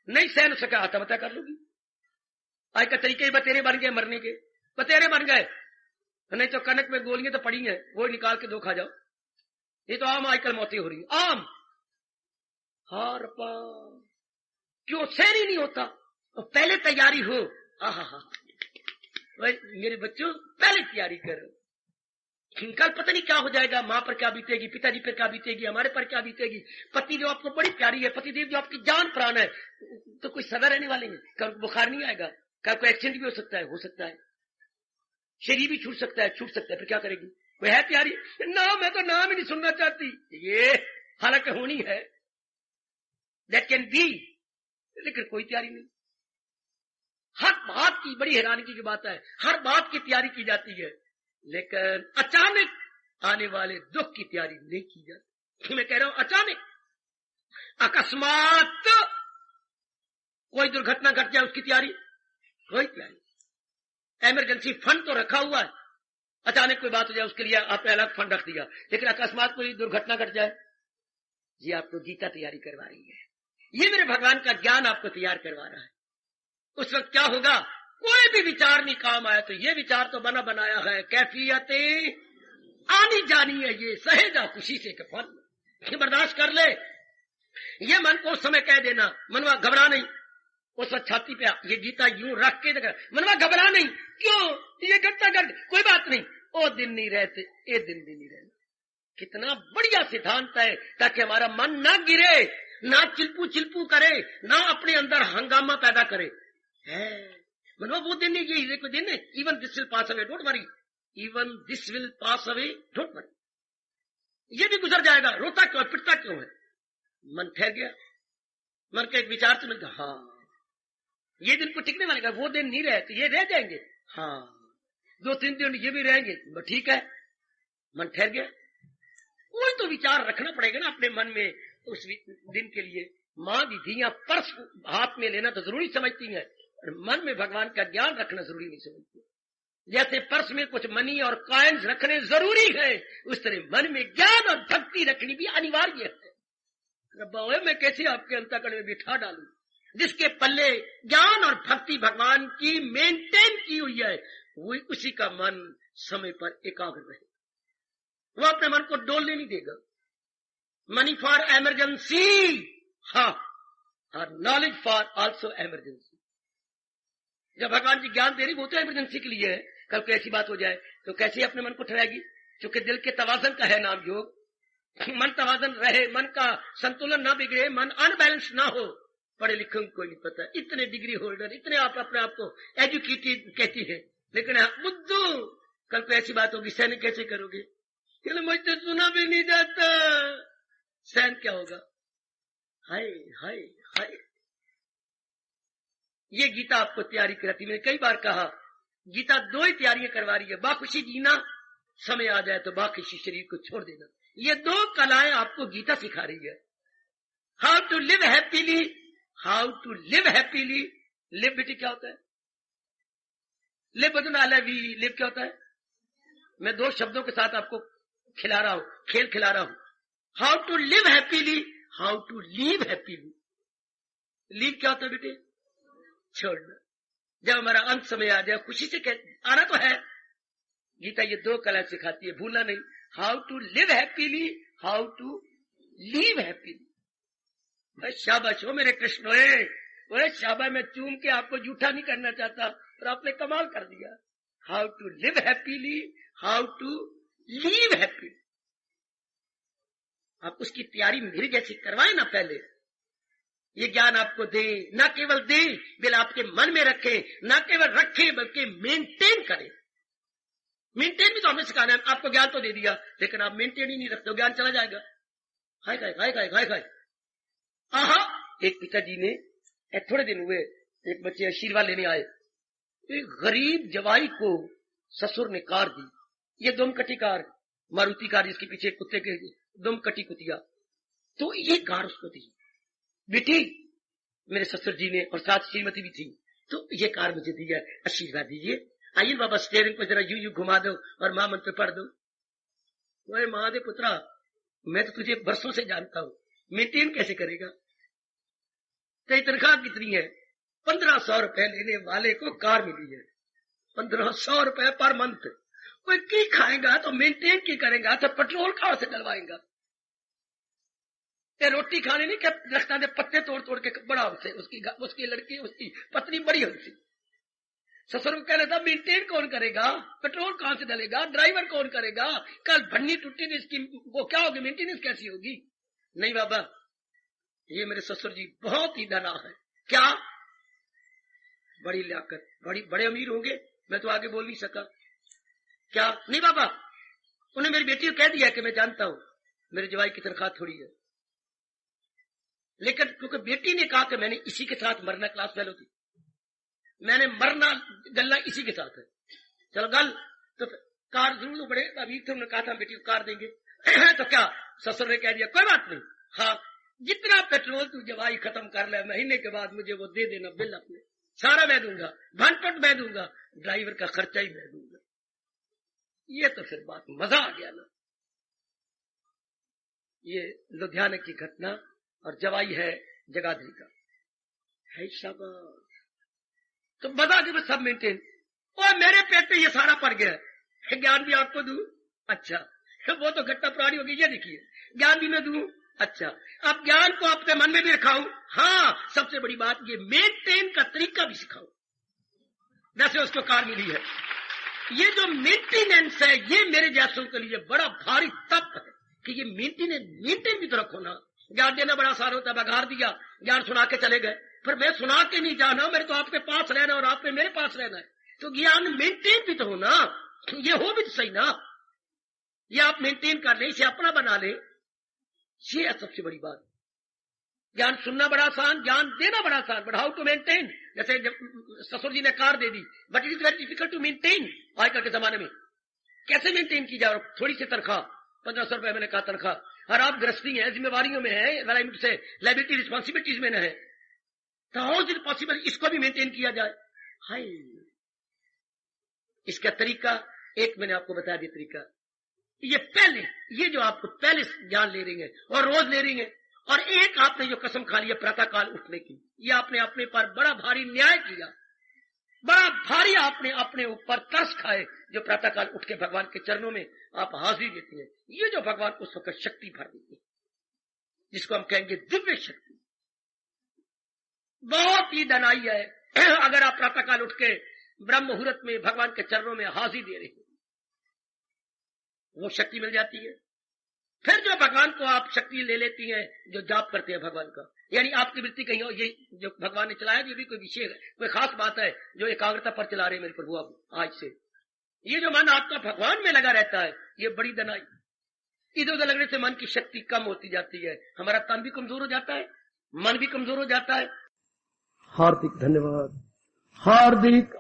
B: नहीं सहन सका आत्महत्या कर लोगी। आज का तरीके ही बतेरे बन गए मरने के, बतेरे बन गए, नहीं तो कनक में गोलियां तो पड़ी हैं, वो निकाल के दो खा जाओ। ये तो आम आजकल मौतें हो रही, आम। हार पा क्यों सहन ही नहीं होता? तो पहले तैयारी हो। आहा, मेरे बच्चों पहले तैयारी करो, कल पता नहीं क्या हो जाएगा, माँ पर क्या बीतेगी, पिताजी पर क्या बीतेगी, हमारे पर क्या बीतेगी। पति जो आपको बड़ी प्यारी है, पतिदेव जो आपकी जान प्राण है, तो कोई सदा रहने वाले हैं। कल बुखार नहीं आएगा, कल कोई एक्सीडेंट भी हो सकता है, शरीर भी छूट सकता है, फिर क्या करेगी? वह है तैयारी ना, मैं तो नाम ही नहीं सुनना चाहती, ये हालांकि होनी है, दैट कैन बी, लेकिन कोई तैयारी नहीं। हर बात की बड़ी हैरानी की बात है, हर बात की तैयारी की जाती है, लेकिन अचानक आने वाले दुख की तैयारी नहीं की जाती। मैं कह रहा हूं अचानक, अकस्मात कोई दुर्घटना घट जाए, उसकी तैयारी, कोई तैयारी। इमरजेंसी फंड तो रखा हुआ है, अचानक कोई बात हो जाए उसके लिए आपने अलग फंड रख दिया, लेकिन अकस्मात कोई दुर्घटना घट जाए, जी आपको गीता तैयारी करवा रही है, ये मेरे भगवान का ज्ञान आपको तैयार करवा रहा है। उस वक्त क्या होगा? कोई भी विचार नहीं काम आया तो ये विचार तो बना बनाया है, कैफियतें आनी जानी है, ये सहेजा खुशी से कफन, ये बर्दाश्त कर ले। ये मन को उस समय कह देना, मनवा घबरा नहीं, उस वक्त छाती पे ये गीता यूं रख के देखा, मनवा घबरा नहीं, क्यों? ये घटता घट, कोई बात नहीं, ओ दिन नहीं रहते, ये दिन भी नहीं रहते, कितना बढ़िया सिद्धांत है, ताकि हमारा मन ना गिरे, ना चिल्पू चिल्पू करे, ना अपने अंदर हंगामा पैदा करे। है मतलब वो दिन नहीं, ये कोई दिन है। Even this will pass away, don't worry, even this will pass away, don't worry, ये भी गुजर जाएगा। रोता क्यों, पिटता क्यों है? मन ठहर गया, मन का एक विचार तो मिल गया, हाँ ये दिन को टिकने वाले का, वो दिन नहीं रहे तो ये रह जाएंगे, हाँ 2-3 दिन ये भी रहेंगे, ठीक है, मन ठहर गया। कोई तो विचार रखना पड़ेगा ना अपने मन में उस दिन के लिए। माँ दीदियां पर्स हाथ में लेना तो जरूरी समझती हैं, मन में भगवान का ज्ञान रखना जरूरी नहीं समझती। जैसे पर्स में कुछ मनी और कॉइन्स रखने जरूरी है, उस तरह मन में ज्ञान और भक्ति रखनी भी अनिवार्य है। बाबा मैं कैसे आपके अंतःकरण में बिठा डालूं? जिसके पल्ले ज्ञान और भक्ति भगवान की मेंटेन की हुई है, वो उसी का मन समय पर एकाग्र रहे, वो अपने मन को डोलने नहीं देगा। मनी फॉर एमरजेंसी, हाँ, और नॉलेज फॉर आल्सो एमरजेंसी। जब भगवान जी ज्ञान दे रही वो तो एमरजेंसी के लिए है, कल को ऐसी बात हो जाए तो कैसे अपने मन को ठहराएगी? क्योंकि दिल के तवाजन का है नाम योग। मन तवाजन रहे, मन का संतुलन ना बिगड़े, मन अनबैलेंस ना हो। पढ़े लिखे को नहीं पता, इतने डिग्री होल्डर, इतने आप अपने आप को एजुकेटेड कहती है, लेकिन बुद्धू, कल को ऐसी बात होगी, सहन कैसे करोगे? मुझे सुना भी नहीं जाता, सहन क्या होगा? हाय हाय हाय। ये गीता आपको तैयारी कराती। मैंने कई बार कहा, गीता 2 ही तैयारियां करवा रही है, बाखुशी जीना, समय आ जाए तो बाखुशी शरीर को छोड़ देना। ये 2 कलाएं आपको गीता सिखा रही है। How to live happily, how to live happily. Live बेटी क्या होता है? लिव बदना लिव क्या होता है? मैं 2 शब्दों के साथ आपको खिला रहा हूं, खेल खिला रहा हूं। How to live happily, how to leave happily. Leave क्या होता है बेटे? छोड़ना। जब हमारा अंत समय आ जाए, खुशी से आना तो है। गीता ये 2 कला सिखाती है, भूलना नहीं। How to live happily, how to leave happily. शाबाश हो मेरे कृष्ण, ओए शाबाश। मैं चूम के आपको जूठा नहीं करना चाहता, पर आपने कमाल कर दिया। How to live happily, how to leave happily. आप उसकी तैयारी मेरी जैसी करवाए ना पहले। ये ज्ञान आपको दे, न केवल दे बिल आपके मन में रखे, न केवल रखे बल्कि मेंटेन करें। मेंटेन भी तो हमें सिखाना है। आपको ज्ञान तो दे दिया, लेकिन आप मेंटेन ही नहीं रखते हो, ज्ञान चला जाएगा। हाय खाए खाए खाए खाए खाए। आहा, एक पिताजी ने थोड़े दिन हुए एक बच्चे आशीर्वाद लेने आए, एक गरीब जवाई को ससुर ने कार दी। ये दुमकटी कार, मारुति कार, जिसके पीछे कुत्ते के दुमकटी कुतिया, तो ये कार उसको दी। बेटी मेरे ससुर जी ने, और साथ श्रीमती भी थी, तो ये कार मुझे दी है, आशीर्वाद दीजिए। आइए बाबा, स्टेयरिंग को जरा यूं घुमा दो और मां मंत्र पढ़ दो। ओए महादेव पुत्रा, मैं तो तुझे बरसों से जानता हूं, मेंटेन कैसे करेगा? तेरी तनख्वाह कितनी है? 1500 रुपए लेने वाले को कार मिली है, 1500 रुपए पर मंथ। कोई की खाएगा तो मेंटेन की करेगा, तो पेट्रोल कहां से डलवाएगा? ते रोटी खाने नहीं क्या रखता दे, पत्ते तोड़ तोड़ के बड़ा हमसे, उसकी लड़की, उसकी पत्नी बड़ी हमसे। ससुर को कह रहा था मेंटेन कौन करेगा, पेट्रोल कहां से डलेगा, ड्राइवर कौन करेगा, कल भन्नी टूटी इसकी वो क्या होगी, मेंटेनेंस कैसी होगी? नहीं बाबा, ये मेरे ससुर जी बहुत ही डरा है। क्या? बड़ी लियाकत, बड़े अमीर होंगे, मैं तो आगे बोल नहीं सका। क्या? नहीं बाबा, उन्हें मेरी बेटी को कह दिया कि मैं जानता हूं मेरे जवाई की तनख्वाह थोड़ी है, लेकिन क्योंकि बेटी ने कहा कि मैंने इसी के साथ मरना, क्लास फेल होती, मैंने मरना गल्ला इसी के साथ है, चलो गल तो कार जरूर बड़े अभी थे, उन्होंने कहा था बेटी को कार देंगे। तो क्या ससुर ने कह दिया कोई बात नहीं, हाँ जितना पेट्रोल तू जवाई खत्म कर ले, महीने के बाद मुझे वो दे देना, बिल अपने सारा मैं दूंगा, भनपट मैं दूंगा, ड्राइवर का खर्चा ही मैं दूंगा। ये तो फिर बात मजा आ गया ना। ये लुधियाना की घटना, और जवाई है जगाधरी का है। शाबाश, तो बता दे सब मेंटेन। और मेरे पेट पे ये सारा पड़ गया है, ज्ञान भी आपको दूं? अच्छा, वो तो घटना पुरानी होगी, ये देखिए ज्ञान भी मैं दूं। अच्छा, अब ज्ञान को अपने मन में भी रखाऊं। हाँ, सबसे बड़ी बात ये मेंटेन का तरीका भी सिखाऊं। वैसे उसको कार मिली है, ये जो मेंटेनेंस है ये मेरे जैसों के लिए बड़ा भारी तप है। कि ये मेंटेन भी तो रखो ना। ज्ञान देना बड़ा आसान होता है, बघार दिया, ज्ञान सुना के चले गए, फिर मैं सुना के नहीं जाना, मेरे तो आपके पास रहना और आपने मेरे पास रहना है, तो ज्ञान मेंटेन भी तो हो ना, ये हो भी तो सही ना। ये आप मेंटेन कर ले, इसे अपना बना ले, ये है सबसे बड़ी बात। ज्ञान सुनना बड़ा आसान, ज्ञान देना बड़ा आसान, बट हाउ टू मेंटेन। जैसे ससुर जी ने कार दे दी, but it is very difficult to maintain. आजकल के जमाने में कैसे मेंटेन की जाए, थोड़ी सी तनख्वाह, 1500 रुपए मैंने कहा तनख्वाह, और आप गृहस्थी है, जिम्मेवारियों में है, लाइबिलिटी रिस्पॉन्सिबिलिटीज में है, तो हाउ इज इट पॉसिबल इसको भी मेंटेन किया जाए। हाय, इसका तरीका एक मैंने आपको बता दिया तरीका। ये जो आपको पहले ज्ञान ले रही है और रोज ले रही है, और एक आपने जो कसम खा ली है प्रातः काल उठने की, ये आपने अपने पर बड़ा भारी न्याय किया, बड़ा भारी आपने अपने ऊपर तरस खाए, जो प्रातः काल उठ के भगवान के चरणों में आप हाजिरी देती हैं। ये जो भगवान उस वक्त शक्ति भर देती है, जिसको हम कहेंगे दिव्य शक्ति, बहुत ही धनाई है। अगर आप प्रातः काल उठ के ब्रह्म मुहूर्त में भगवान के चरणों में हाजिरी दे रहे हैं, वो शक्ति मिल जाती है। फिर जो भगवान को आप शक्ति ले लेती हैं, जो जाप करते हैं भगवान का, यानी आपकी वृत्ति कहीं और, ये जो भगवान ने चलाया, ये भी कोई विशेष है, कोई खास बात है जो एकाग्रता पर चला रहे मेरे प्रभु आप आज से। ये जो मन आपका भगवान में लगा रहता है, ये बड़ी दनाई। इधर उधर लगने से मन की शक्ति कम होती जाती है, हमारा तन भी कमजोर हो जाता है, मन भी कमजोर हो जाता है। हार्दिक धन्यवाद, हार्दिक